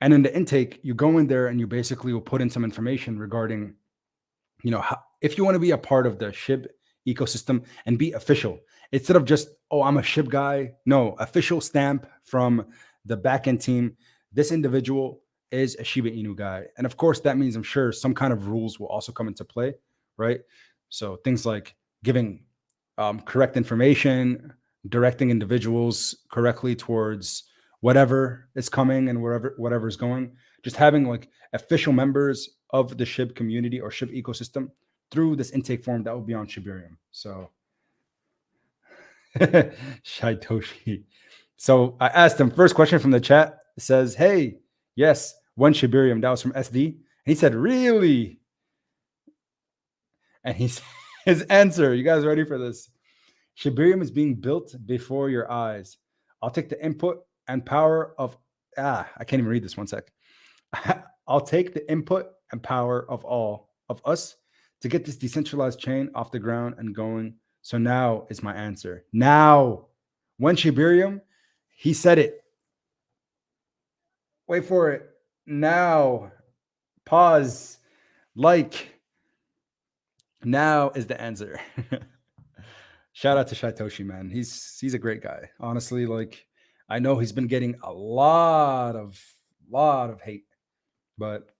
And in the intake, you go in there and you basically will put in some information regarding, how, if you want to be a part of the Shib ecosystem and be official, instead of just, oh, I'm a Shib guy. No, official stamp from the backend team. This individual is a Shiba Inu guy. And of course, that means I'm sure some kind of rules will also come into play, right? So things like giving correct information, directing individuals correctly towards whatever is coming and whatever is going. Just having like official members of the SHIB community or SHIB ecosystem through this intake form that will be on Shibarium. So Shaitoshi. So I asked him, first question from the chat says, hey, yes, one Shibarium. That was from SD. And he said, really? And his answer, you guys ready for this? Shibarium is being built before your eyes. I'll take the input and power of, I can't even read this, one sec. I'll take the input and power of all of us to get this decentralized chain off the ground and going. So now is my answer. Now, when Shibarium, he said it. Wait for it. Now, pause, like, now is the answer. Shout out to Shaitoshi, man. He's a great guy. Honestly, like I know he's been getting a lot of hate, but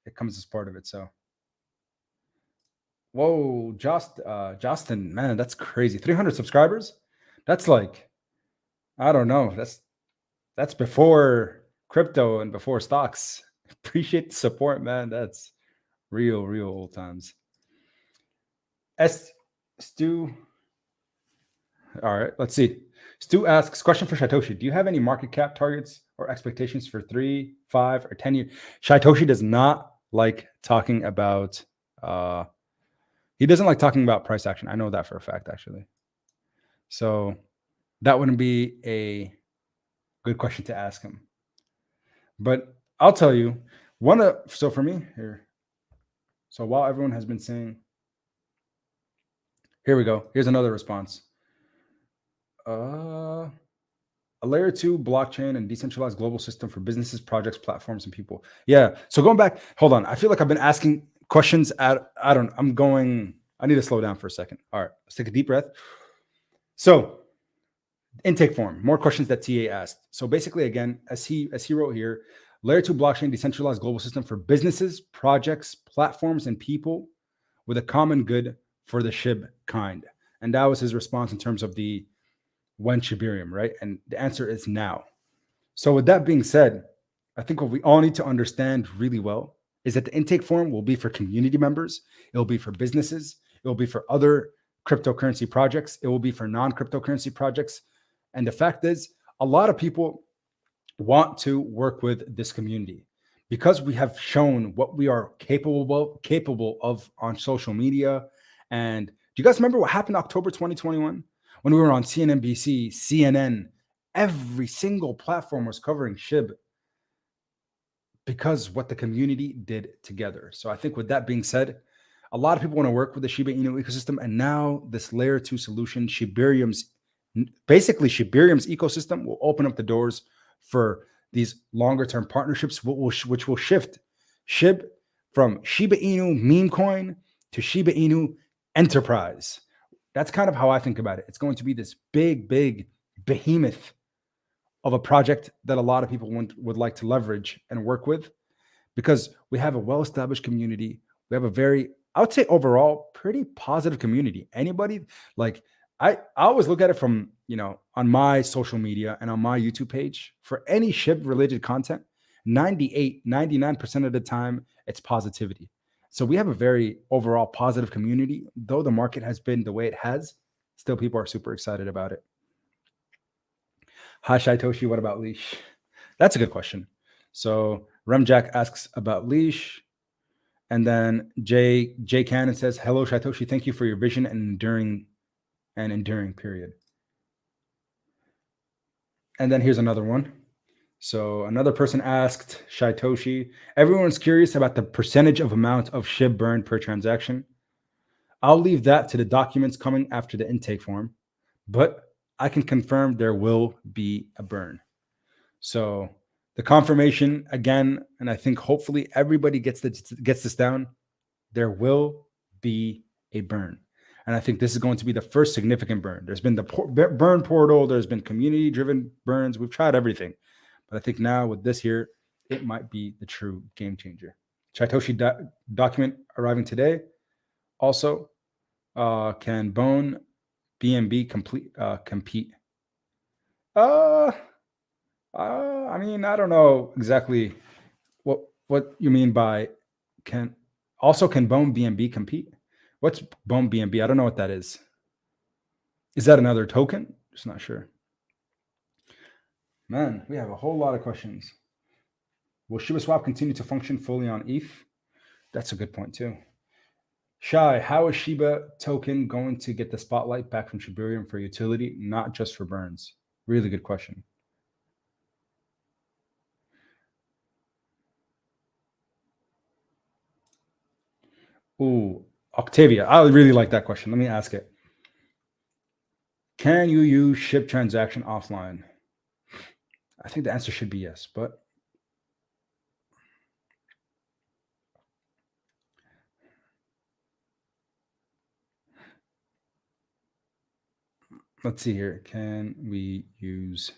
it comes as part of it. So, whoa, Justin, man, that's crazy. 300 subscribers. That's like, I don't know. That's before crypto and before stocks. Appreciate the support, man. That's real old times. Stu. All right, let's see. Stu asks, question for Shaitoshi. Do you have any market cap targets or expectations for 3, 5, or 10 years? Shaitoshi does not like talking about, he doesn't like talking about price action. I know that for a fact, actually. So that wouldn't be a good question to ask him. But I'll tell you, so for me, here. So while everyone has been saying, here we go. Here's another response. A layer 2 blockchain and decentralized global system for businesses, projects, platforms, and people. Yeah. So going back, hold on. I feel like I've been asking questions I need to slow down for a second. All right. Let's take a deep breath. So intake form, more questions that TA asked. So basically, again, as he wrote here, layer 2 blockchain, decentralized global system for businesses, projects, platforms, and people with a common good for the SHIB kind. And that was his response in terms of the when Shibarium, right? And the answer is now. So with that being said, I think what we all need to understand really well is that the intake form will be for community members. It will be for businesses. It will be for other cryptocurrency projects. It will be for non-cryptocurrency projects. And the fact is, a lot of people want to work with this community because we have shown what we are capable of on social media. And do you guys remember what happened in October 2021? When we were on CNBC, CNN, every single platform was covering SHIB because what the community did together. So I think with that being said, a lot of people want to work with the Shiba Inu ecosystem. And now this layer 2 solution, Shibarium's ecosystem will open up the doors for these longer term partnerships, which will shift SHIB from Shiba Inu meme coin to Shiba Inu enterprise. That's kind of how I think about it. It's going to be this big behemoth of a project that a lot of people would like to leverage and work with because we have a well-established community. We have a very, I would say overall, pretty positive community. Anybody, like I always look at it from, on my social media and on my YouTube page for any SHIB related content, 99% of the time, it's positivity. So we have a very overall positive community, though the market has been the way it has, still people are super excited about it. Hi, Shaitoshi, what about Leash? That's a good question. So Remjack asks about Leash. And then J Cannon says, hello, Shaitoshi, thank you for your vision and enduring period. And then here's another one. So another person asked Shaitoshi, everyone's curious about the percentage of amount of SHIB burned per transaction. I'll leave that to the documents coming after the intake form, but I can confirm there will be a burn. So the confirmation again, and I think hopefully everybody gets this down. There will be a burn. And I think this is going to be the first significant burn. There's been the burn portal, there's been community driven burns. We've tried everything. But I think now with this here, it might be the true game changer. Chaitoshi document arriving today. Also, can Bone BNB compete? Uh, I mean, I don't know exactly what you mean by can. Also, can Bone BNB compete? What's Bone BNB? I don't know what that is. Is that another token? Just not sure. Man, we have a whole lot of questions. Will Shiba Swap continue to function fully on ETH? That's a good point too. Shai, how is Shiba token going to get the spotlight back from Shibarium for utility, not just for burns? Really good question. Ooh, Octavia. I really like that question. Let me ask it. Can you use SHIB transaction offline? I think the answer should be yes, but let's see here. Can we use?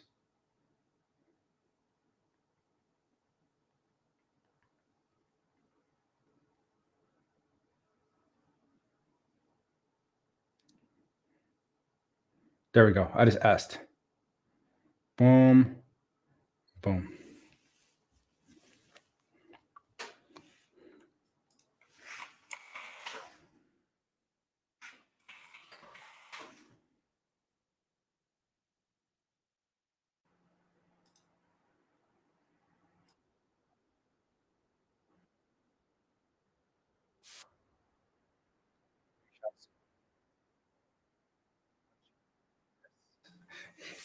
There we go. I just asked. Boom. Boom.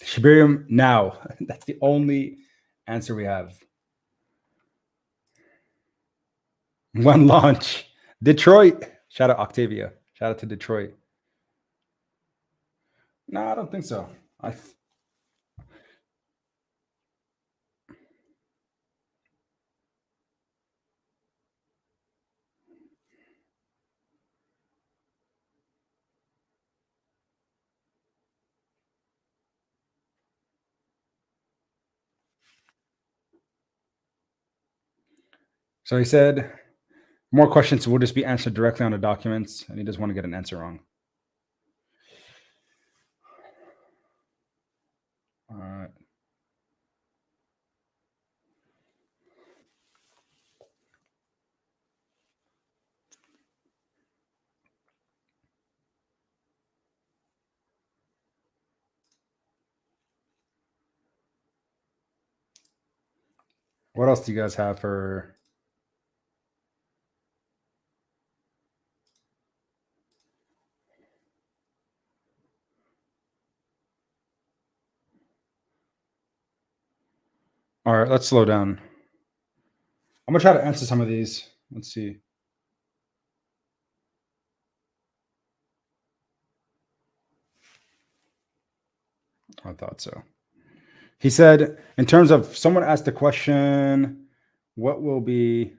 Shibarium now. That's the only answer we have. One launch. Detroit. Shout out Octavia. Shout out to Detroit. No, I don't think so. So he said more questions will just be answered directly on the documents, and he doesn't want to get an answer wrong. All right. What else do you guys have for? All right, let's slow down. I'm gonna try to answer some of these. Let's see. I thought so. He said, in terms of someone asked the question, what will be?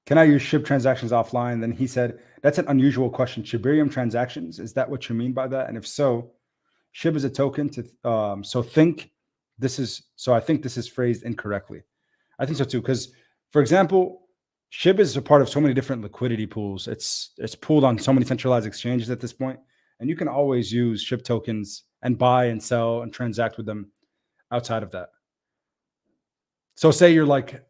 Can I use SHIB transactions offline? Then he said, that's an unusual question. Shibarium transactions, is that what you mean by that? And if so, SHIB is a token to I think this is phrased incorrectly. I think so too, because for example, SHIB is a part of so many different liquidity pools. It's pooled on so many centralized exchanges at this point, and you can always use SHIB tokens and buy and sell and transact with them outside of that. So say you're like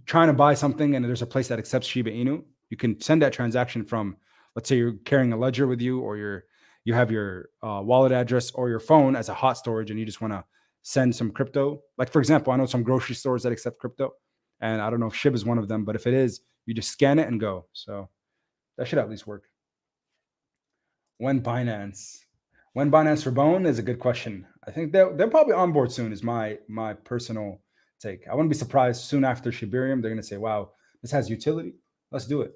trying to buy something and there's a place that accepts Shiba Inu, you can send that transaction from, let's say you're carrying a ledger with you, or you have your wallet address or your phone as a hot storage, and you just want to send some crypto. Like for example, I know some grocery stores that accept crypto, and I don't know if SHIB is one of them, but if it is, you just scan it and go. So that should at least work. When Binance, When Binance Rabone is a good question. I think they're probably on board soon. Is my personal take. I wouldn't be surprised soon after Shibarium. They're going to say, "Wow, this has utility. Let's do it."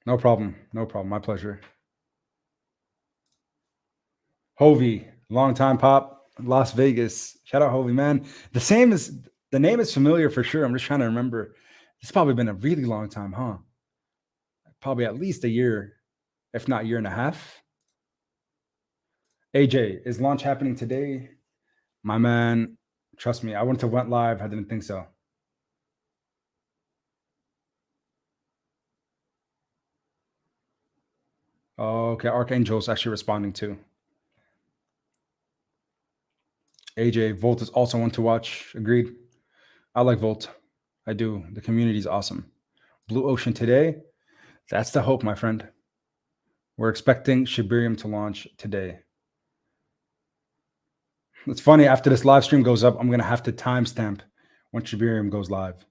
No problem. No problem. My pleasure. Hovey, long time pop, Las Vegas. Shout out Hovey, man. The name is familiar for sure. I'm just trying to remember. It's probably been a really long time, huh? Probably at least a year, if not year and a half. AJ, is launch happening today? My man, trust me, I wouldn't have went live. I didn't think so. Oh, okay, Archangel's actually responding too. AJ, Volt is also one to watch. Agreed. I like Volt. I do. The community is awesome. Blue Ocean today. That's the hope, my friend. We're expecting Shibarium to launch today. It's funny, after this live stream goes up, I'm going to have to timestamp when Shibarium goes live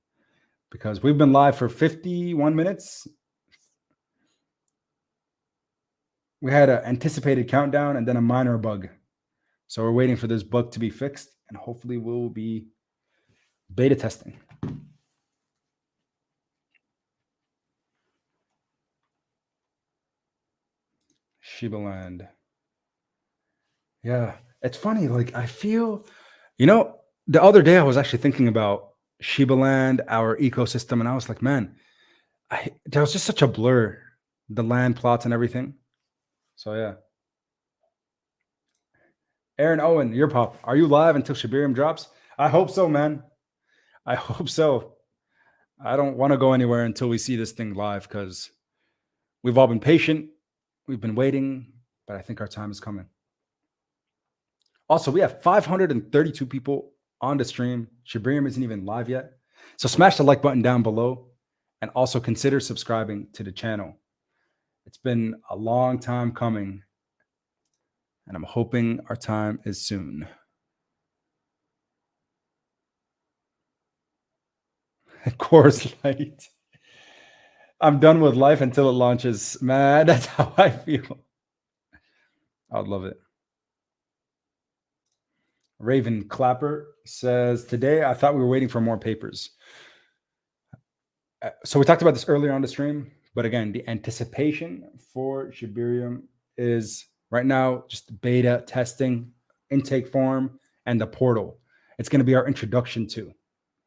because we've been live for 51 minutes. We had an anticipated countdown and then a minor bug. So we're waiting for this bug to be fixed and hopefully we'll be beta testing. Shiba Land. Yeah, it's funny. Like, I feel, the other day I was actually thinking about Shiba Land, our ecosystem, and I was like, man, there was just such a blur, the land plots and everything. So, yeah. Aaron Owen, your pop. Are you live until Shibarium drops? I hope so, man. I hope so. I don't want to go anywhere until we see this thing live because we've all been patient. We've been waiting, but I think our time is coming. Also, we have 532 people on the stream. Shibarium isn't even live yet. So smash the like button down below and also consider subscribing to the channel. It's been a long time coming, and I'm hoping our time is soon. Course Light. I'm done with life until it launches. Man, that's how I feel. I would love it. Raven Clapper says, today I thought we were waiting for more papers. So we talked about this earlier on the stream, but again, the anticipation for Shibarium is right now just beta testing, intake form, and the portal. It's going to be our introduction to.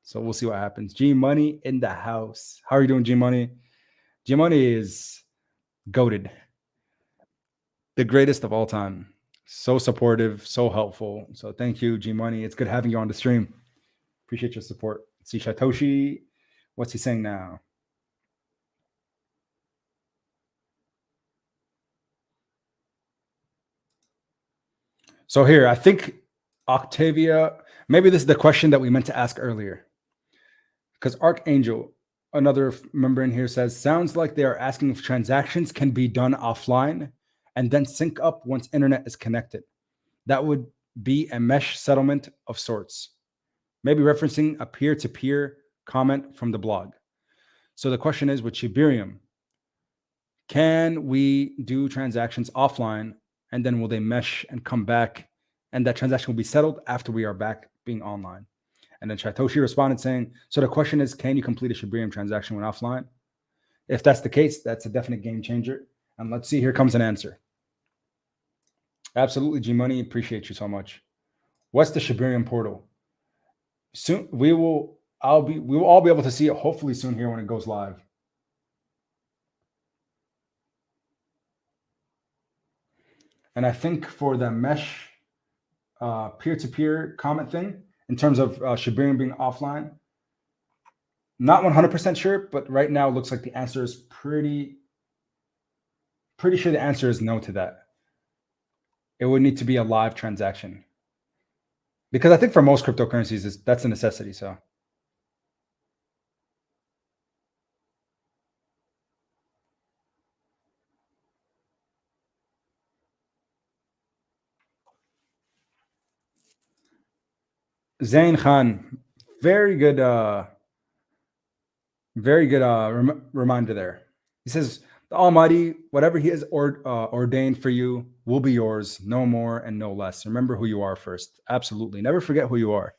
So we'll see what happens. G Money in the house. How are you doing, G Money? G Money is goated, the greatest of all time. So supportive, so helpful. So thank you, G Money. It's good having you on the stream. Appreciate your support. See Satoshi. What's he saying now? So here, I think Octavia, maybe this is the question that we meant to ask earlier. Because Archangel, another member in here, says, sounds like they are asking if transactions can be done offline and then sync up once internet is connected. That would be a mesh settlement of sorts, maybe referencing a peer-to-peer comment from the blog. So the question is, with Shibarium, can we do transactions offline and then will they mesh and come back and that transaction will be settled after we are back being online? And then Satoshi responded saying, so the question is, can you complete a Shibarium transaction when offline? If that's the case, that's a definite game changer. And let's see, here comes an answer. Absolutely, G Money. Appreciate you so much. What's the Shibarium portal? Soon we will all be able to see it hopefully soon here when it goes live. And I think for the mesh peer-to-peer comment thing, in terms of Shibarium being offline, not 100% sure, but right now it looks like the answer is pretty sure the answer is no to that. It would need to be a live transaction. Because I think for most cryptocurrencies, that's a necessity. So Zain Khan, very good Very good reminder there. He says, "The Almighty, whatever He has ordained for you, will be yours, no more and no less. Remember who you are first. Absolutely, never forget who you are.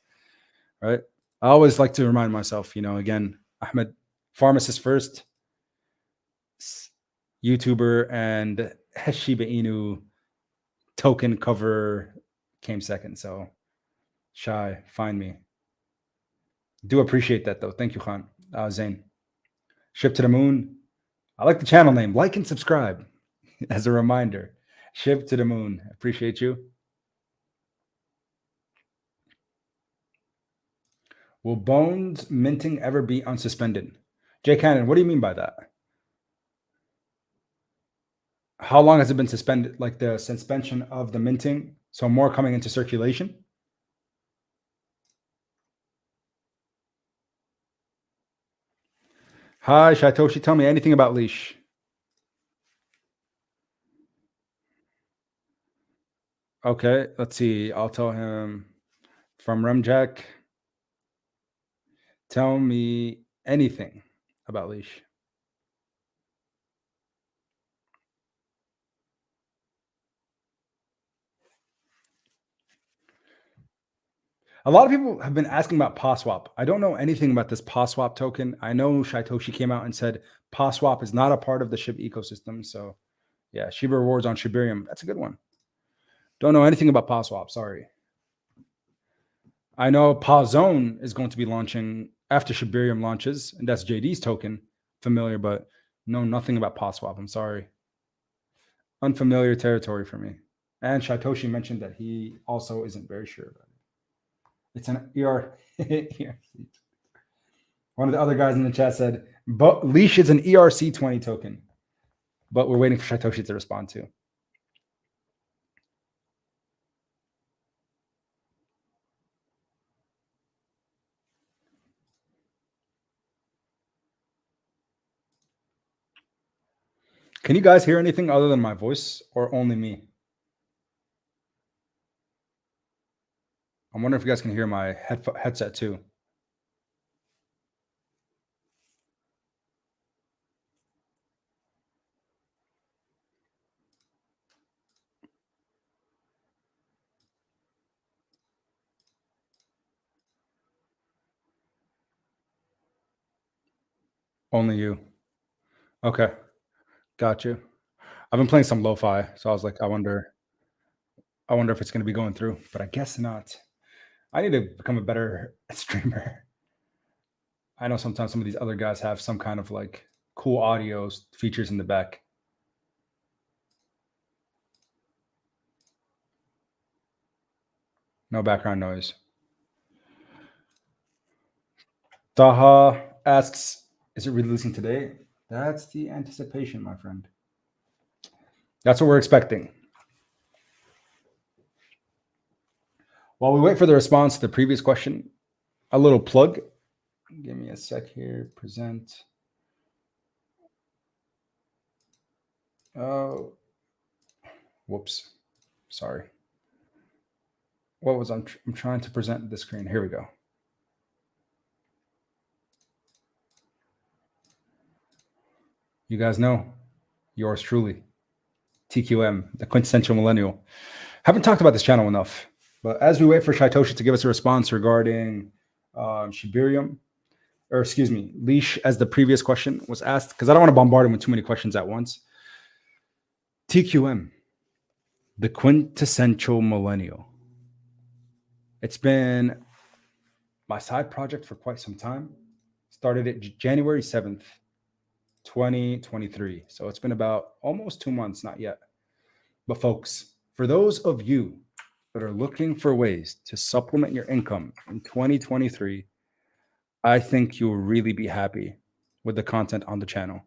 Right? I always like to remind myself. Again, Ahmed, pharmacist first, YouTuber, and Shiba Inu token cover came second. So shy, find me. Do appreciate that though. Thank you, Khan. Zain. Ship to the moon. I like the channel name. Like and subscribe as a reminder. Ship to the moon. Appreciate you. Will Bones minting ever be unsuspended? Jay Cannon, what do you mean by that? How long has it been suspended? Like the suspension of the minting? So more coming into circulation? Hi, Shatoshi. Tell me anything about Leash. Okay, let's see. I'll tell him from Remjack. Tell me anything about Leash. A lot of people have been asking about POSWAP. I don't know anything about this POSWAP token. I know Shitoshi came out and said POSWAP is not a part of the SHIB ecosystem. So, yeah, Shiba rewards on Shibarium. That's a good one. Don't know anything about POSWAP. Sorry. I know PawZone is going to be launching after Shibarium launches, and that's JD's token. Familiar, but know nothing about POSWAP. I'm sorry. Unfamiliar territory for me. And Shitoshi mentioned that he also isn't very sure about it. It's an ER. One of the other guys in the chat said, but Leash is an ERC20 token. But we're waiting for Shitoshi to respond to. Can you guys hear anything other than my voice or only me? I'm wondering if you guys can hear my headset too. Only you. Okay. Got you. I've been playing some lo-fi, so I was like, I wonder if it's going to be going through, but I guess not. I need to become a better streamer. I know sometimes some of these other guys have some kind of like cool audio features in the back. No background noise. Taha asks, is it releasing today? That's the anticipation, my friend. That's what we're expecting. While we wait for the response to the previous question, a little plug. Give me a sec here. Present. Oh, whoops. Sorry. What was I'm trying to present the screen. Here we go. You guys know, yours truly, TQM, the quintessential millennial. Haven't talked about this channel enough, but as we wait for Shitoshi to give us a response regarding Shibarium, or excuse me, Leash, as the previous question was asked, because I don't want to bombard him with too many questions at once. TQM, the quintessential millennial. It's been my side project for quite some time. Started it January 7th, 2023. So it's been about almost 2 months, not yet. But folks, for those of you that are looking for ways to supplement your income in 2023, I think you'll really be happy with the content on the channel.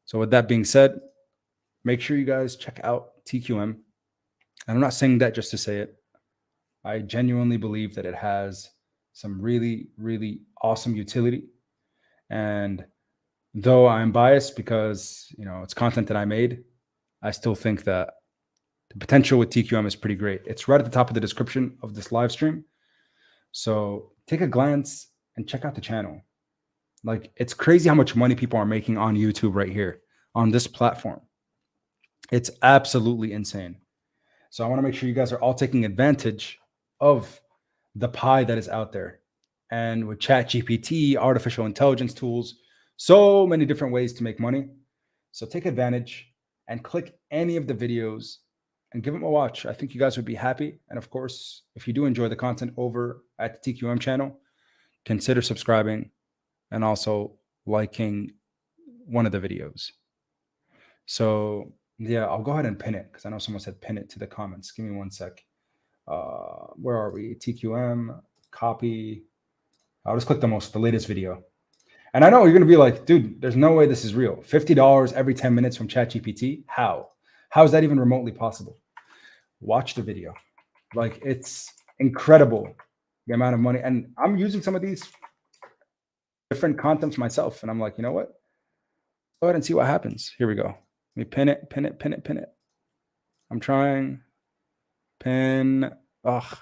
So with that being said, make sure you guys check out TQM. And I'm not saying that just to say it. I genuinely believe that it has some really, really awesome utility. And though I'm biased because, it's content that I made, I still think that the potential with TQM is pretty great. It's right at the top of the description of this live stream. So take a glance and check out the channel. Like, it's crazy how much money people are making on YouTube right here on this platform. It's absolutely insane. So I want to make sure you guys are all taking advantage of the pie that is out there. And with Chat GPT, artificial intelligence tools, so many different ways to make money. So take advantage and click any of the videos and give them a watch. I think you guys would be happy. And of course, if you do enjoy the content over at the TQM channel, consider subscribing and also liking one of the videos. So yeah, I'll go ahead and pin it because I know someone said pin it to the comments. Give me one sec. Where are we? TQM, copy. I'll just click the latest video. And I know you're gonna be like, dude, there's no way this is real. $50 every 10 minutes from ChatGPT. How? How is that even remotely possible? Watch the video. Like, it's incredible the amount of money. And I'm using some of these different contents myself. And I'm like, you know what? Go ahead and see what happens. Here we go. Let me pin it, pin it, pin it, pin it. I'm trying. Pin. Ugh,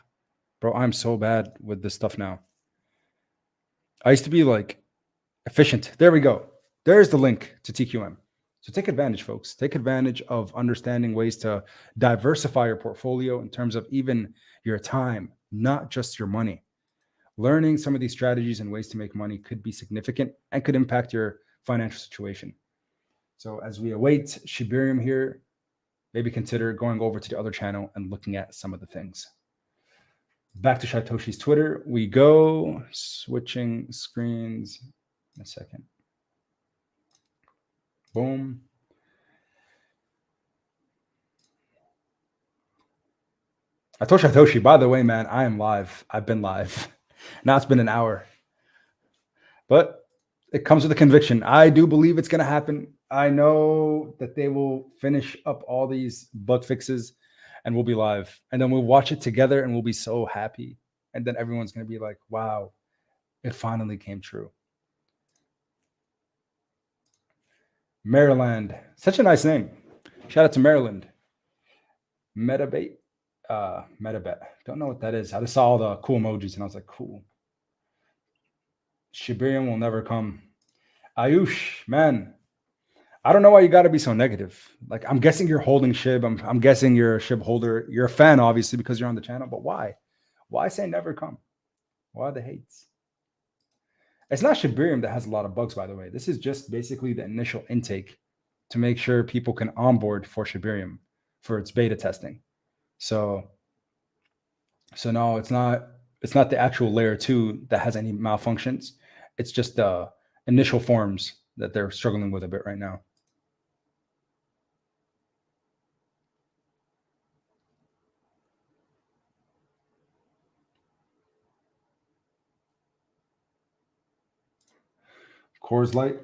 bro, I'm so bad with this stuff now. I used to be like efficient. There we go. There's the link to TQM. So take advantage, folks. Take advantage of understanding ways to diversify your portfolio in terms of even your time, not just your money. Learning some of these strategies and ways to make money could be significant and could impact your financial situation. So as we await Shibarium here, maybe consider going over to the other channel and looking at some of the things. Back to Satoshi's Twitter. We go switching screens in a second. Boom. I told Satoshi, by the way, man, I am live. I've been live. Now it's been an hour. But it comes with a conviction. I do believe it's going to happen. I know that they will finish up all these bug fixes and we'll be live. And then we'll watch it together and we'll be so happy. And then everyone's going to be like, wow, it finally came true. Maryland. Such a nice name. Shout out to Maryland. Metabait. Metabet. Don't know what that is. I just saw all the cool emojis and I was like, cool. Shibarium will never come. Ayush, man. I don't know why you got to be so negative. Like, I'm guessing you're holding Shib. I'm guessing you're a Shib holder. You're a fan, obviously, because you're on the channel. But why? Why say never come? Why the hates? It's not Shibarium that has a lot of bugs, by the way. This is just basically the initial intake to make sure people can onboard for Shibarium for its beta testing. So no, it's not. It's not the actual layer 2 that has any malfunctions. It's just the initial forms that they're struggling with a bit right now. Coors Light.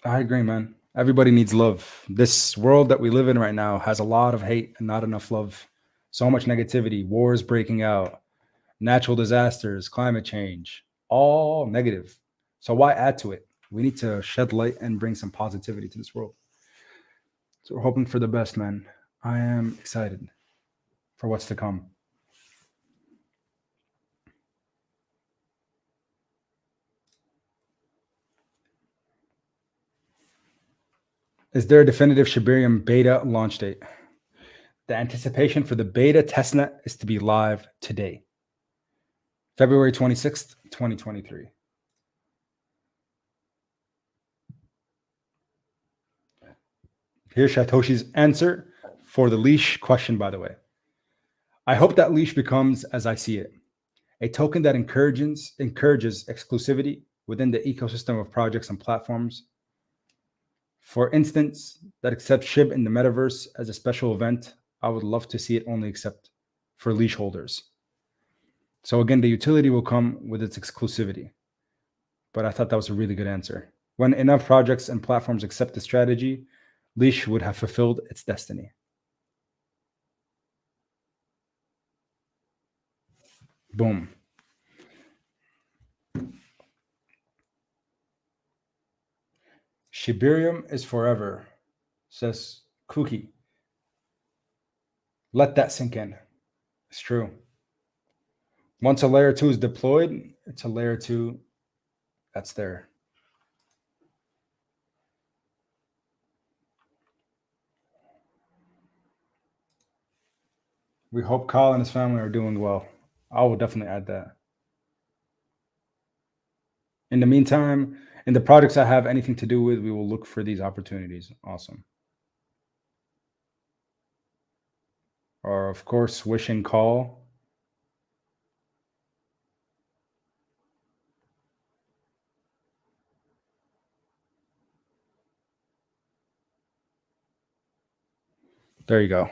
I agree, man. Everybody needs love. This world that we live in right now has a lot of hate and not enough love. So much negativity, wars breaking out, natural disasters, climate change, all negative. So why add to it? We need to shed light and bring some positivity to this world. So we're hoping for the best, man. I am excited for what's to come. Is there a definitive Shibarium beta launch date? The anticipation for the beta testnet is to be live today, February 26th, 2023. Here's Satoshi's answer for the leash question, by the way. I hope that leash becomes, as I see it, a token that encourages exclusivity within the ecosystem of projects and platforms. For instance, that accepts SHIB in the metaverse as a special event. I would love to see it only accept for leash holders. So again, the utility will come with its exclusivity. But I thought that was a really good answer. When enough projects and platforms accept the strategy, leash would have fulfilled its destiny. Boom. Shibarium is forever, says Cookie. Let that sink in. It's true. Once a layer 2 is deployed, it's a layer 2 that's there. We hope Kyle and his family are doing well. I will definitely add that. In the meantime, in the projects I have anything to do with, we will look for these opportunities. Awesome. Or, of course, wishing call. There you go.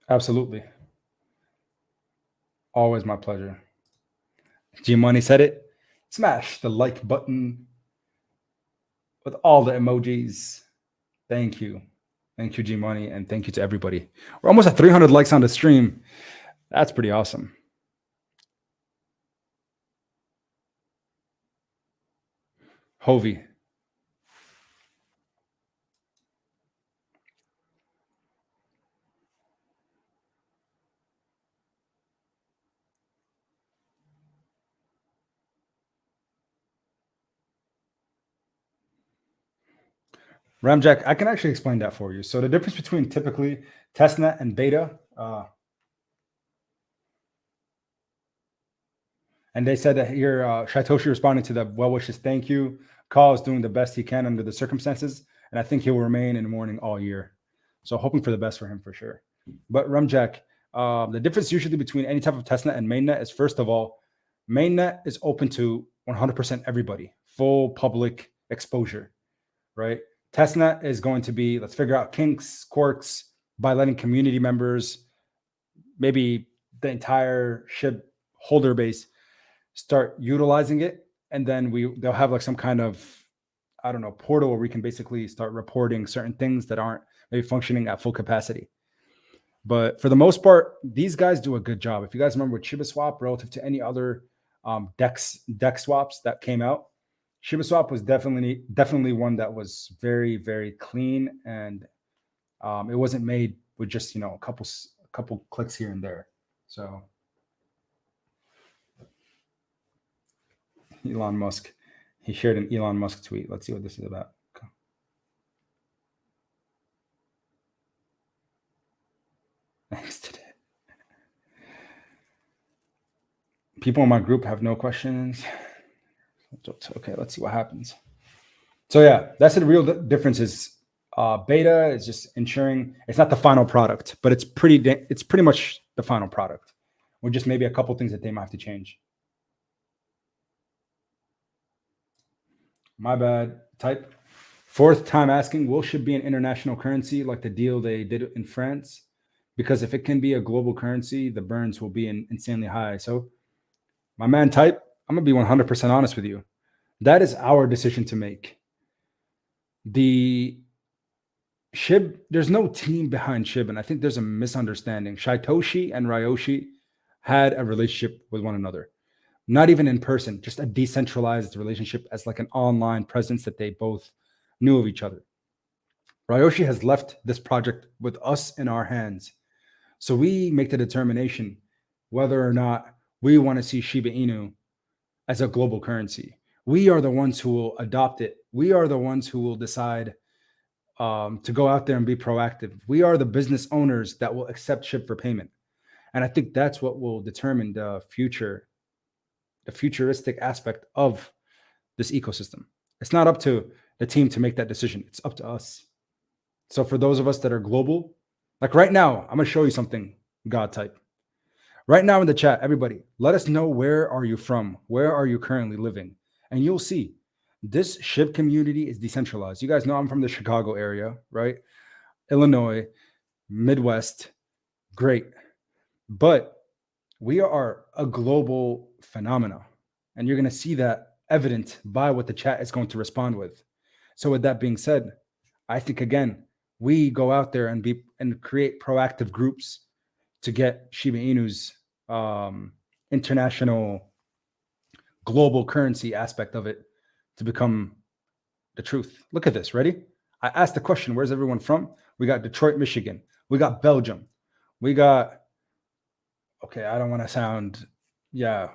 Absolutely. Always my pleasure. G Money said it. Smash the like button with all the emojis. Thank you. Thank you, G Money. And thank you to everybody. We're almost at 300 likes on the stream. That's pretty awesome. Hovey. Ramjack, I can actually explain that for you. So the difference between typically testnet and beta, and they said that here, Shaitoshi responding to the well wishes, thank you. Call is doing the best he can under the circumstances, and I think he will remain in mourning all year. So hoping for the best for him for sure. But Ramjack, the difference usually between any type of testnet and mainnet is first of all, mainnet is open to 100% everybody, full public exposure, right? Testnet is going to be let's figure out kinks, quirks by letting community members, maybe the entire SHIB holder base, start utilizing it, and then they'll have like some kind of I don't know portal where we can basically start reporting certain things that aren't maybe functioning at full capacity. But for the most part, these guys do a good job. If you guys remember with Shiba Swap relative to any other deck swaps that came out, Shiba Swap was definitely one that was very very clean, and it wasn't made with just a couple clicks here and there. So Elon Musk, he shared an Elon Musk tweet. Let's see what this is about. Thanks today. People in my group have no questions. Okay, let's see what happens. So yeah, that's the real difference. Is beta is just ensuring it's not the final product, but it's pretty much the final product, with just maybe a couple things that they might have to change. My bad. Type. Fourth time asking, will SHIB be an international currency like the deal they did in France? Because if it can be a global currency, the burns will be insanely high. So, my man, Type, I'm going to be 100% honest with you. That is our decision to make. The SHIB, there's no team behind SHIB, and I think there's a misunderstanding. Shaitoshi and Ryoshi had a relationship with one another, not even in person, just a decentralized relationship as like an online presence that they both knew of each other. Ryoshi has left this project with us in our hands. So we make the determination whether or not we want to see Shiba Inu as a global currency. We are the ones who will adopt it. We are the ones who will decide to go out there and be proactive. We are the business owners that will accept SHIB for payment. And I think that's what will determine the futuristic aspect of this ecosystem. It's not up to the team to make that decision. It's up to us. So for those of us that are global, like right now, I'm going to show you something, God type. Right now in the chat, everybody, let us know where are you from? Where are you currently living? And you'll see this SHIB community is decentralized. You guys know I'm from the Chicago area, right? Illinois, Midwest, great. But we are a global phenomena. And you're going to see that evident by what the chat is going to respond with. So with that being said, I think again, we go out there and create proactive groups to get Shiba Inu's international global currency aspect of it to become the truth. Look at this. Ready? I asked the question, where's everyone from? We got Detroit, Michigan. We got Belgium. We got, okay, I don't want to sound, yeah,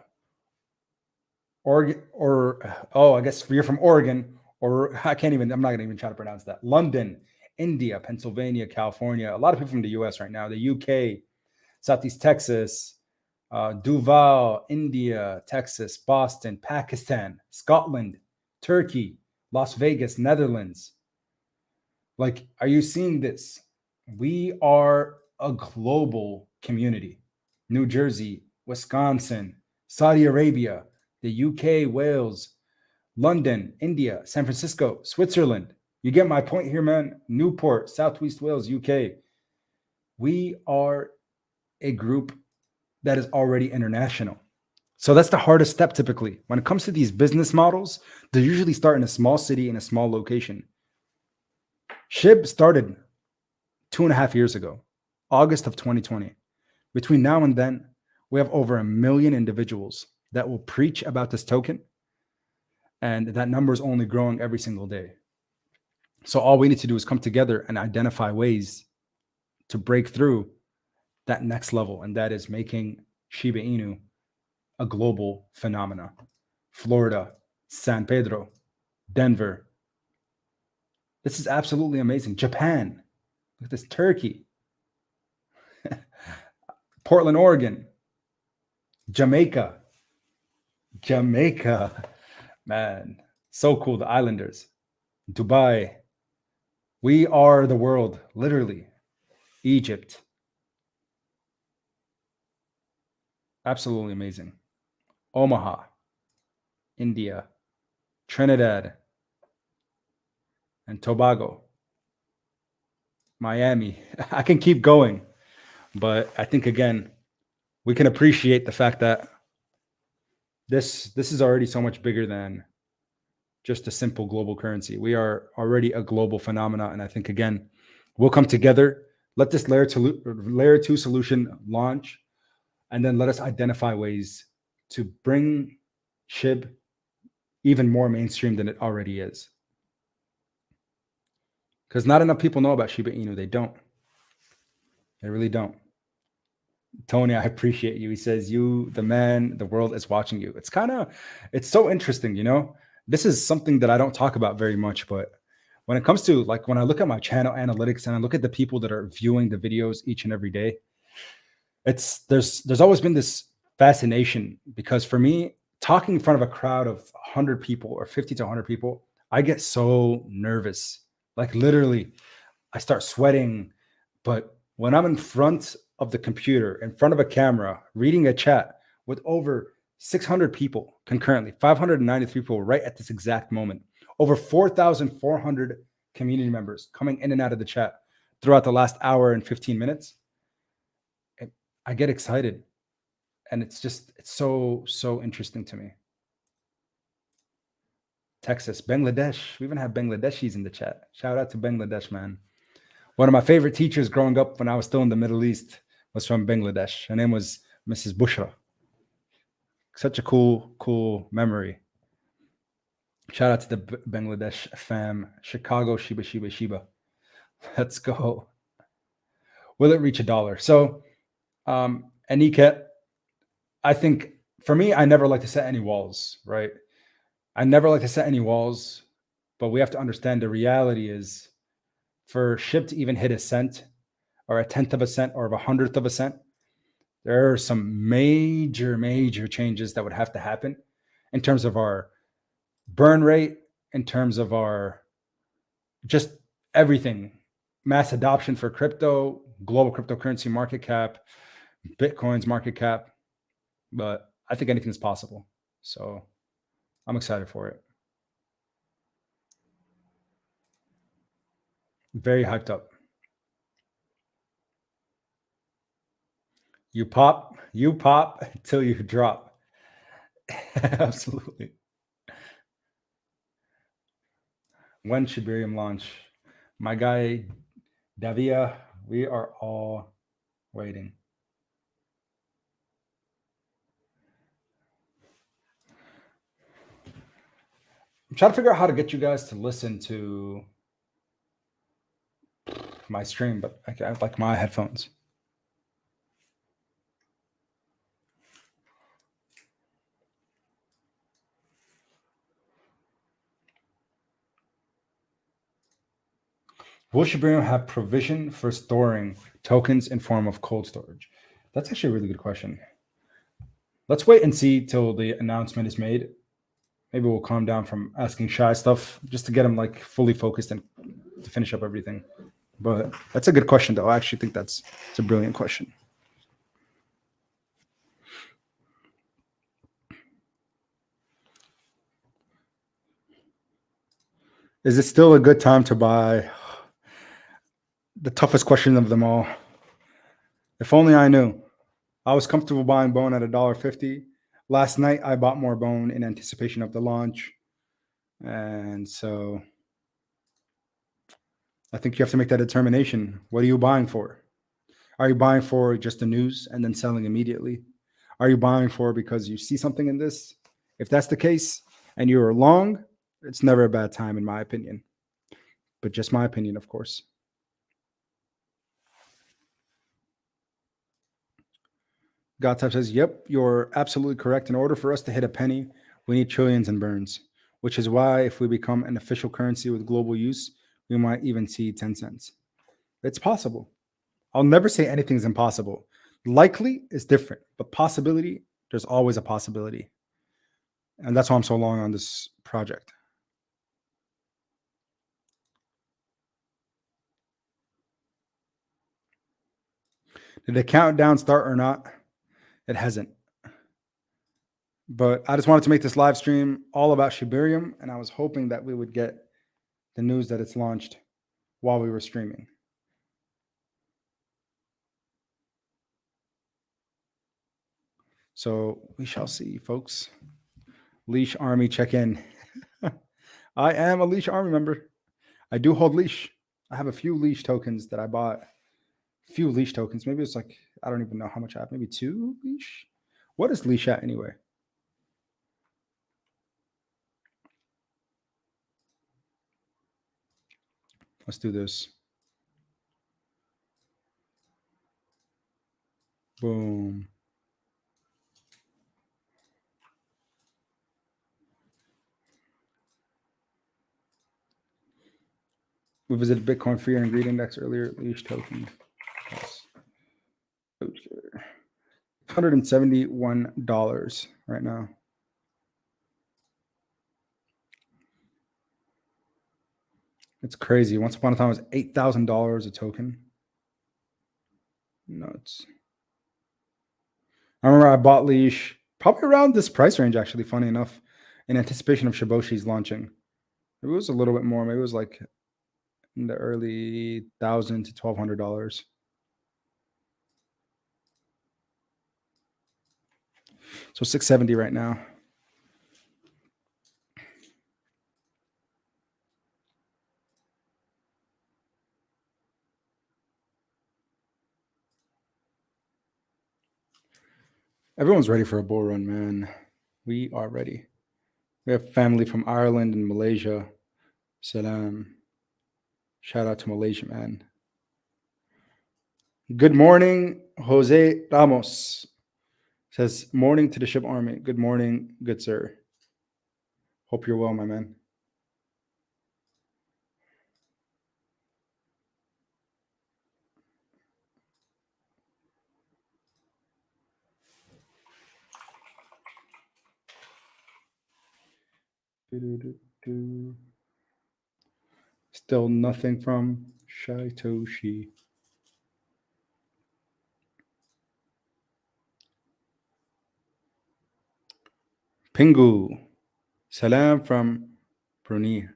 Oregon, or, oh, I guess you're from Oregon, or I'm not going to even try to pronounce that. London, India, Pennsylvania, California, a lot of people from the US right now, the UK, Southeast Texas, Duval, India, Texas, Boston, Pakistan, Scotland, Turkey, Las Vegas, Netherlands. Like, are you seeing this? We are a global community. New Jersey, Wisconsin, Saudi Arabia, the UK, Wales, London, India, San Francisco, Switzerland. You get my point here, man. Newport, Southwest Wales, UK. We are a group that is already international. So that's the hardest step typically. When it comes to these business models, they usually start in a small city in a small location. Shib started 2.5 years ago, August of 2020. Between now and then, we have over 1 million individuals that will preach about this token, and that number is only growing every single day. So all we need to do is come together and identify ways to break through that next level, and that is making Shiba Inu a global phenomena. Florida, San Pedro, Denver. This is absolutely amazing. Japan, look at this. Turkey, Portland, Oregon, Jamaica, man, so cool. The Islanders, Dubai. We are the world, literally. Egypt, absolutely amazing. Omaha, India, Trinidad and Tobago, Miami. I can keep going, but I think again, we can appreciate the fact that this is already so much bigger than just a simple global currency. We are already a global phenomena, and I think again, we'll come together. Let this layer 2 solution launch, and then let us identify ways to bring SHIB even more mainstream than it already is. Because not enough people know about Shiba Inu. They don't. They really don't. Tony, I appreciate you. He says, you, the man, the world is watching you. It's so interesting, you know? This is something that I don't talk about very much, but when it comes to, like, when I look at my channel analytics and I look at the people that are viewing the videos each and every day, there's always been this fascination, because for me, talking in front of a crowd of 100 people or 50 to 100 people, I get so nervous. Like, literally, I start sweating. But when I'm in front of the computer, in front of a camera, reading a chat with over 600 people concurrently, 593 people right at this exact moment, over 4,400 community members coming in and out of the chat throughout the last hour and 15 minutes, I get excited. And it's so interesting to me. Texas, Bangladesh. We even have Bangladeshis in the chat. Shout out to Bangladesh, man. One of my favorite teachers growing up when I was still in the Middle East was from Bangladesh. Her name was Mrs. Bushra. Such a cool memory. Shout out to the Bangladesh fam. Chicago, Shiba. Let's go. Will it reach $1? So, Aniket, I think for me, I never like to set any walls, right? I never like to set any walls, but we have to understand the reality is, for SHIB to even hit a cent or a tenth of a cent or a hundredth of a cent, there are some major changes that would have to happen in terms of our burn rate, in terms of our just everything, mass adoption for crypto, global cryptocurrency market cap, Bitcoin's market cap. But I think anything's possible. So I'm excited for it. Very hyped up. You pop till you drop. Absolutely. When Shibarium launch? My guy, Davia, we are all waiting. I'm trying to figure out how to get you guys to listen to my stream, but I have like my headphones. Will Shibarium have provision for storing tokens in form of cold storage? That's actually a really good question. Let's wait and see till the announcement is made. Maybe we'll calm down from asking shy stuff just to get him like fully focused and to finish up everything. But that's a good question, though. I actually think it's a brilliant question. Is it still a good time to buy? The toughest question of them all. If only I knew. I was comfortable buying bone at $1.50. Last night I bought more bone in anticipation of the launch. And so I think you have to make that determination. What are you buying for? Are you buying for just the news and then selling immediately? Are you buying for because you see something in this? If that's the case and you're long, it's never a bad time, in my opinion. But just my opinion, of course. Godtype says, yep, you're absolutely correct. In order for us to hit a penny, we need trillions in burns, which is why if we become an official currency with global use, we might even see 10 cents. It's possible. I'll never say anything's impossible. Likely is different, but possibility, there's always a possibility. And that's why I'm so long on this project. Did the countdown start or not? It hasn't. But I just wanted to make this live stream all about Shibarium, and I was hoping that we would get the news that it's launched while we were streaming. So we shall see, folks. Leash Army check in. I am a Leash Army member. I do hold Leash. I have a few Leash tokens that I bought. Few Leash tokens. Maybe it's like, I don't even know how much I have. Maybe 2 Leash? What is Leash at anyway? Let's do this. Boom. We visited Bitcoin Fear and Greed Index earlier. Leash token. Yes. $171 right now. It's crazy. Once upon a time, it was $8,000 a token. Nuts. I remember I bought Leash probably around this price range, actually, funny enough, in anticipation of Shiboshi's launching. It was a little bit more. Maybe it was like in the early $1,000 to $1,200. So 670 right now. Everyone's ready for a bull run, man. We are ready. We have family from Ireland and Malaysia. Salam. Shout out to Malaysia, man. Good morning, Jose Ramos. Says, morning to the ship army. Good morning, good sir. Hope you're well, my man. Still nothing from Shaitoshi. Pingu. Salam from Brunei.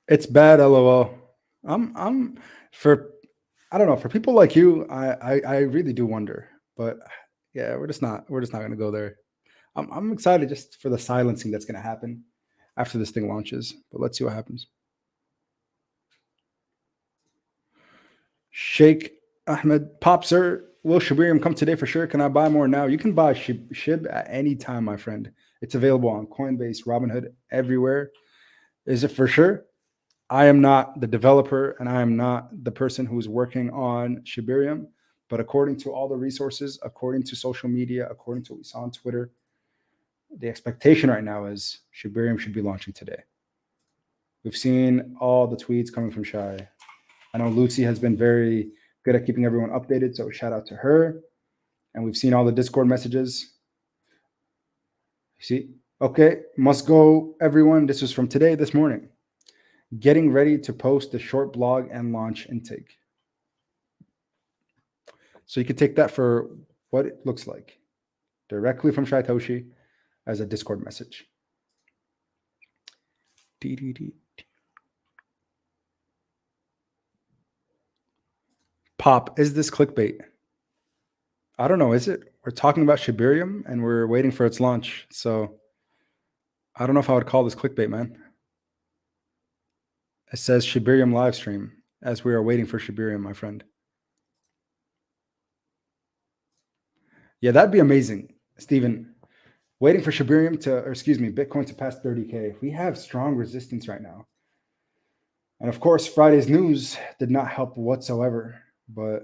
It's bad, lol. I'm for I don't know, for people like you, I really do wonder. But yeah, we're just not gonna go there. I'm excited just for the silencing that's gonna happen after this thing launches. But let's see what happens. Sheikh Ahmed Popser, will Shibarium come today for sure? Can I buy more now? You can buy Shib at any time, my friend. It's available on Coinbase, Robinhood, everywhere. Is it for sure? I am not the developer and I am not the person who's working on Shibarium. But according to all the resources, according to social media, according to what we saw on Twitter, the expectation right now is Shibarium should be launching today. We've seen all the tweets coming from Shy. I know Lucy has been very good at keeping everyone updated, so shout out to her. And we've seen all the Discord messages. See, okay, must go, everyone. This was from today, this morning. Getting ready to post the short blog and launch intake. So you can take that for what it looks like directly from Shaitoshi as a Discord message. Pop, is this clickbait? I don't know. Is it? We're talking about Shibarium and we're waiting for its launch. So I don't know if I would call this clickbait, man. It says Shibarium live stream as we are waiting for Shibarium, my friend. Yeah, that'd be amazing, Steven. Waiting for Shibarium to, or excuse me, Bitcoin to pass 30K. We have strong resistance right now. And of course, Friday's news did not help whatsoever, but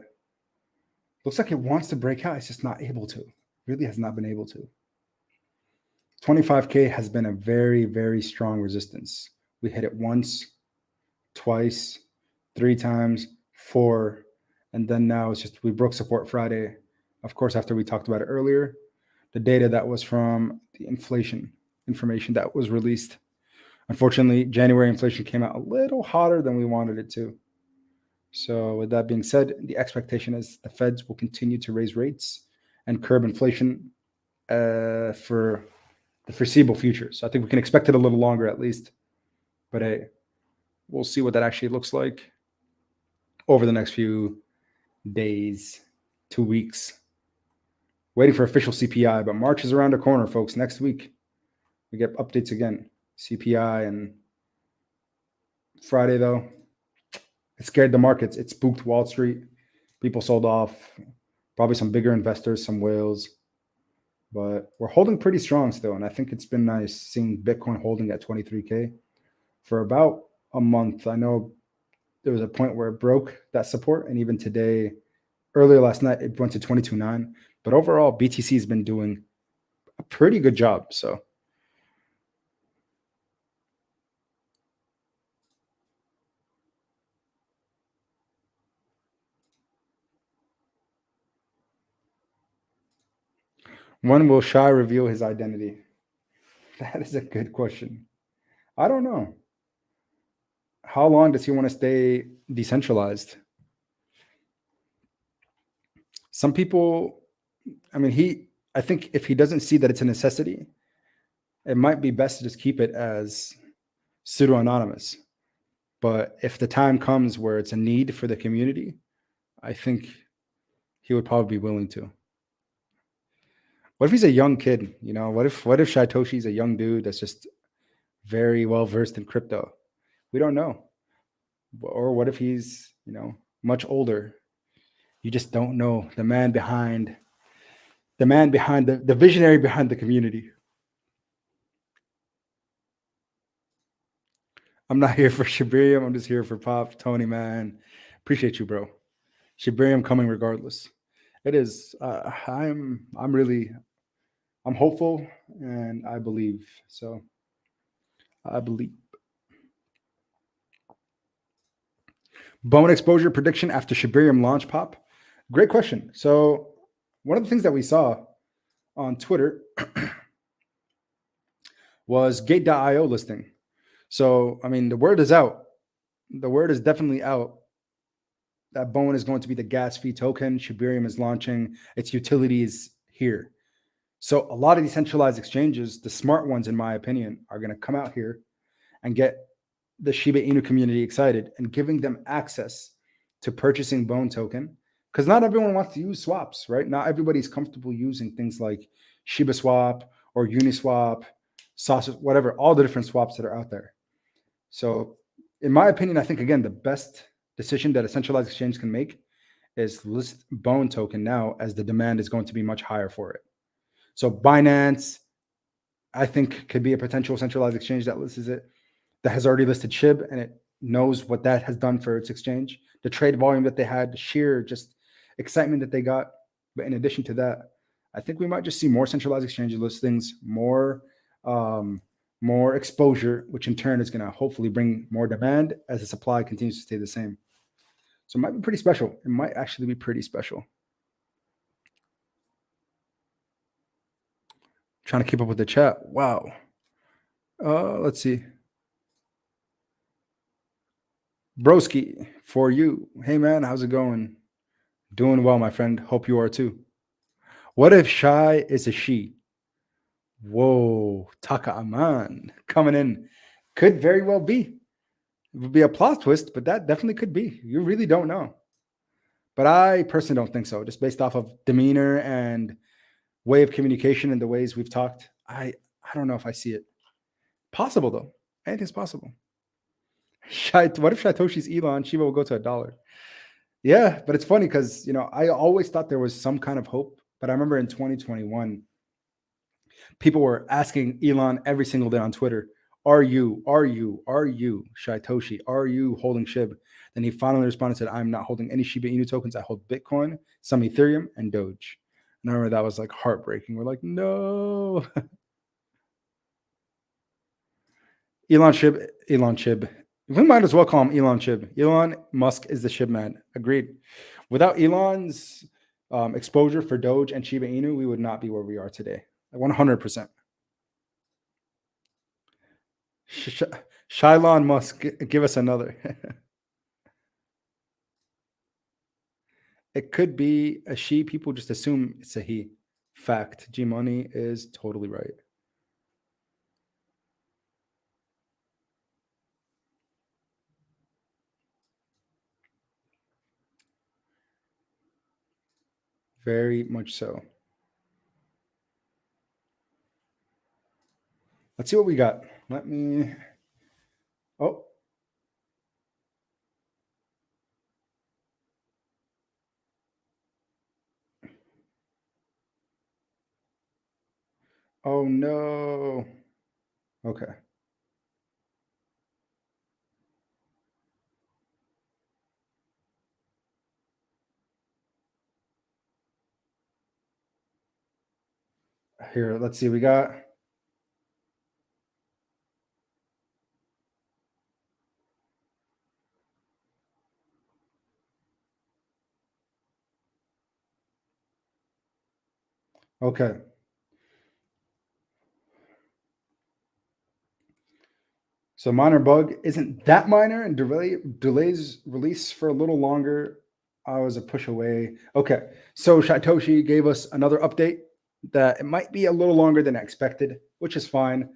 looks like it wants to break out. It's just not able to. Really has not been able to. 25K has been a very, very strong resistance. We hit it once, twice, 3 times, 4, and then now it's just we broke support Friday. Of course, after we talked about it earlier, the data that was from the inflation information that was released. Unfortunately, January inflation came out a little hotter than we wanted it to. So with that being said, the expectation is the Feds will continue to raise rates and curb inflation for the foreseeable future. So I think we can expect it a little longer at least. But hey, we'll see what that actually looks like over the next few days, 2 weeks. Waiting for official CPI, but March is around the corner, folks. Next week, we get updates again. CPI and Friday, though, it scared the markets. It spooked Wall Street. People sold off. Probably some bigger investors, some whales. But we're holding pretty strong still. And I think it's been nice seeing Bitcoin holding at 23K for about a month. I know there was a point where it broke that support. And even today, earlier last night, it went to 22.9. But overall, BTC has been doing a pretty good job. So when will Shai reveal his identity? That is a good question. I don't know. How long does he want to stay decentralized? Some people, I mean, I think if he doesn't see that it's a necessity, it might be best to just keep it as pseudo anonymous. But if the time comes where it's a need for the community, I think he would probably be willing to. What if he's a young kid? You know, what if Shaitoshi's a young dude that's just very well versed in crypto? We don't know. Or what if he's, much older? You just don't know the man behind the visionary behind the community. I'm not here for Shibarium. I'm just here for Pop. Tony, man. Appreciate you, bro. Shibarium coming regardless. It is. I'm hopeful and I believe. So I believe. Bone exposure prediction after Shibarium launch, Pop. Great question. So one of the things that we saw on Twitter was Gate.io listing. So, I mean, the word is out. The word is definitely out that Bone is going to be the gas fee token. Shibarium is launching. Its utility is here. So a lot of decentralized exchanges, the smart ones, in my opinion, are going to come out here and get the Shiba Inu community excited and giving them access to purchasing Bone token. Because not everyone wants to use swaps, right? Not everybody's comfortable using things like Shiba Swap or Uniswap, Sausage, whatever, all the different swaps that are out there. So in my opinion, I think, again, the best decision that a centralized exchange can make is list Bone token now, as the demand is going to be much higher for it. So Binance, I think, could be a potential centralized exchange that lists it, that has already listed SHIB, and it knows what that has done for its exchange, the trade volume that they had, the sheer just excitement that they got. But in addition to that, I think we might just see more centralized exchange listings, um, more exposure, which in turn is going to hopefully bring more demand as the supply continues to stay the same. So it might be pretty special. It might actually be pretty special. Trying to keep up with the chat. Wow. Let's see. Broski, for you. Hey man, how's it going? Doing well, my friend. Hope you are too. What if shy is a she? Whoa, Taka Aman coming in. Could very well be. It would be a plot twist, but that definitely could be. You really don't know. But I personally don't think so. Just based off of demeanor and way of communication and the ways we've talked, I don't know if I see it. Possible though. Anything's possible. What if Shatoshi's Elon? Shiba will go to $1. Yeah, but it's funny because I always thought there was some kind of hope. But I remember in 2021, people were asking Elon every single day on Twitter, are you Satoshi? Are you holding SHIB? Then he finally responded and said, I'm not holding any Shiba Inu tokens. I hold Bitcoin, some Ethereum, and Doge. And I remember that was like heartbreaking. We're like, no. Elon SHIB. We might as well call him Elon SHIB. Elon Musk is the SHIB man. Agreed. Without Elon's exposure for Doge and Shiba Inu, we would not be where we are today. 100%. Shylon Musk, give us another. It could be a she. People just assume it's a he. Fact. G Money is totally right. Very much so. Let's see what we got. Let me. Oh. Oh no. Okay. Here, let's see. We got. Okay. So minor bug isn't that minor and delays release for a little longer. I was a push away. Okay. So Satoshi gave us another update that it might be a little longer than expected, which is fine.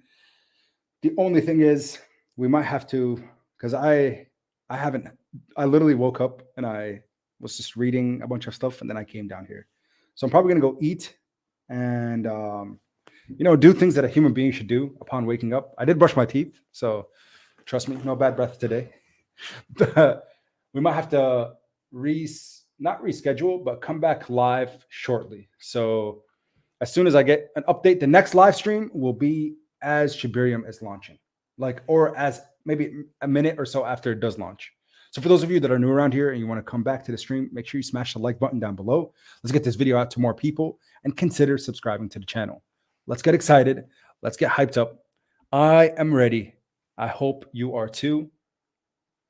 The only thing is we might have to, because I literally woke up and I was just reading a bunch of stuff and then I came down here. So I'm probably gonna go eat and do things that a human being should do upon waking up. I did brush my teeth, so trust me, no bad breath today. We might have to not reschedule, but come back live shortly. So as soon as I get an update, the next live stream will be as Shibarium is launching, or as maybe a minute or so after it does launch. So for those of you that are new around here and you want to come back to the stream, make sure you smash the like button down below. Let's get this video out to more people and consider subscribing to the channel. Let's get excited. Let's get hyped up. I am ready. I hope you are too.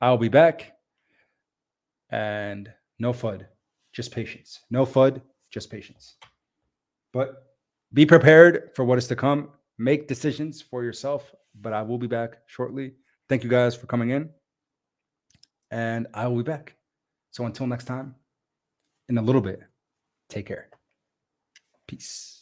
I'll be back. And no FUD, just patience. No FUD, just patience. But be prepared for what is to come. Make decisions for yourself. But I will be back shortly. Thank you guys for coming in. And I will be back. So until next time, in a little bit, take care. Peace.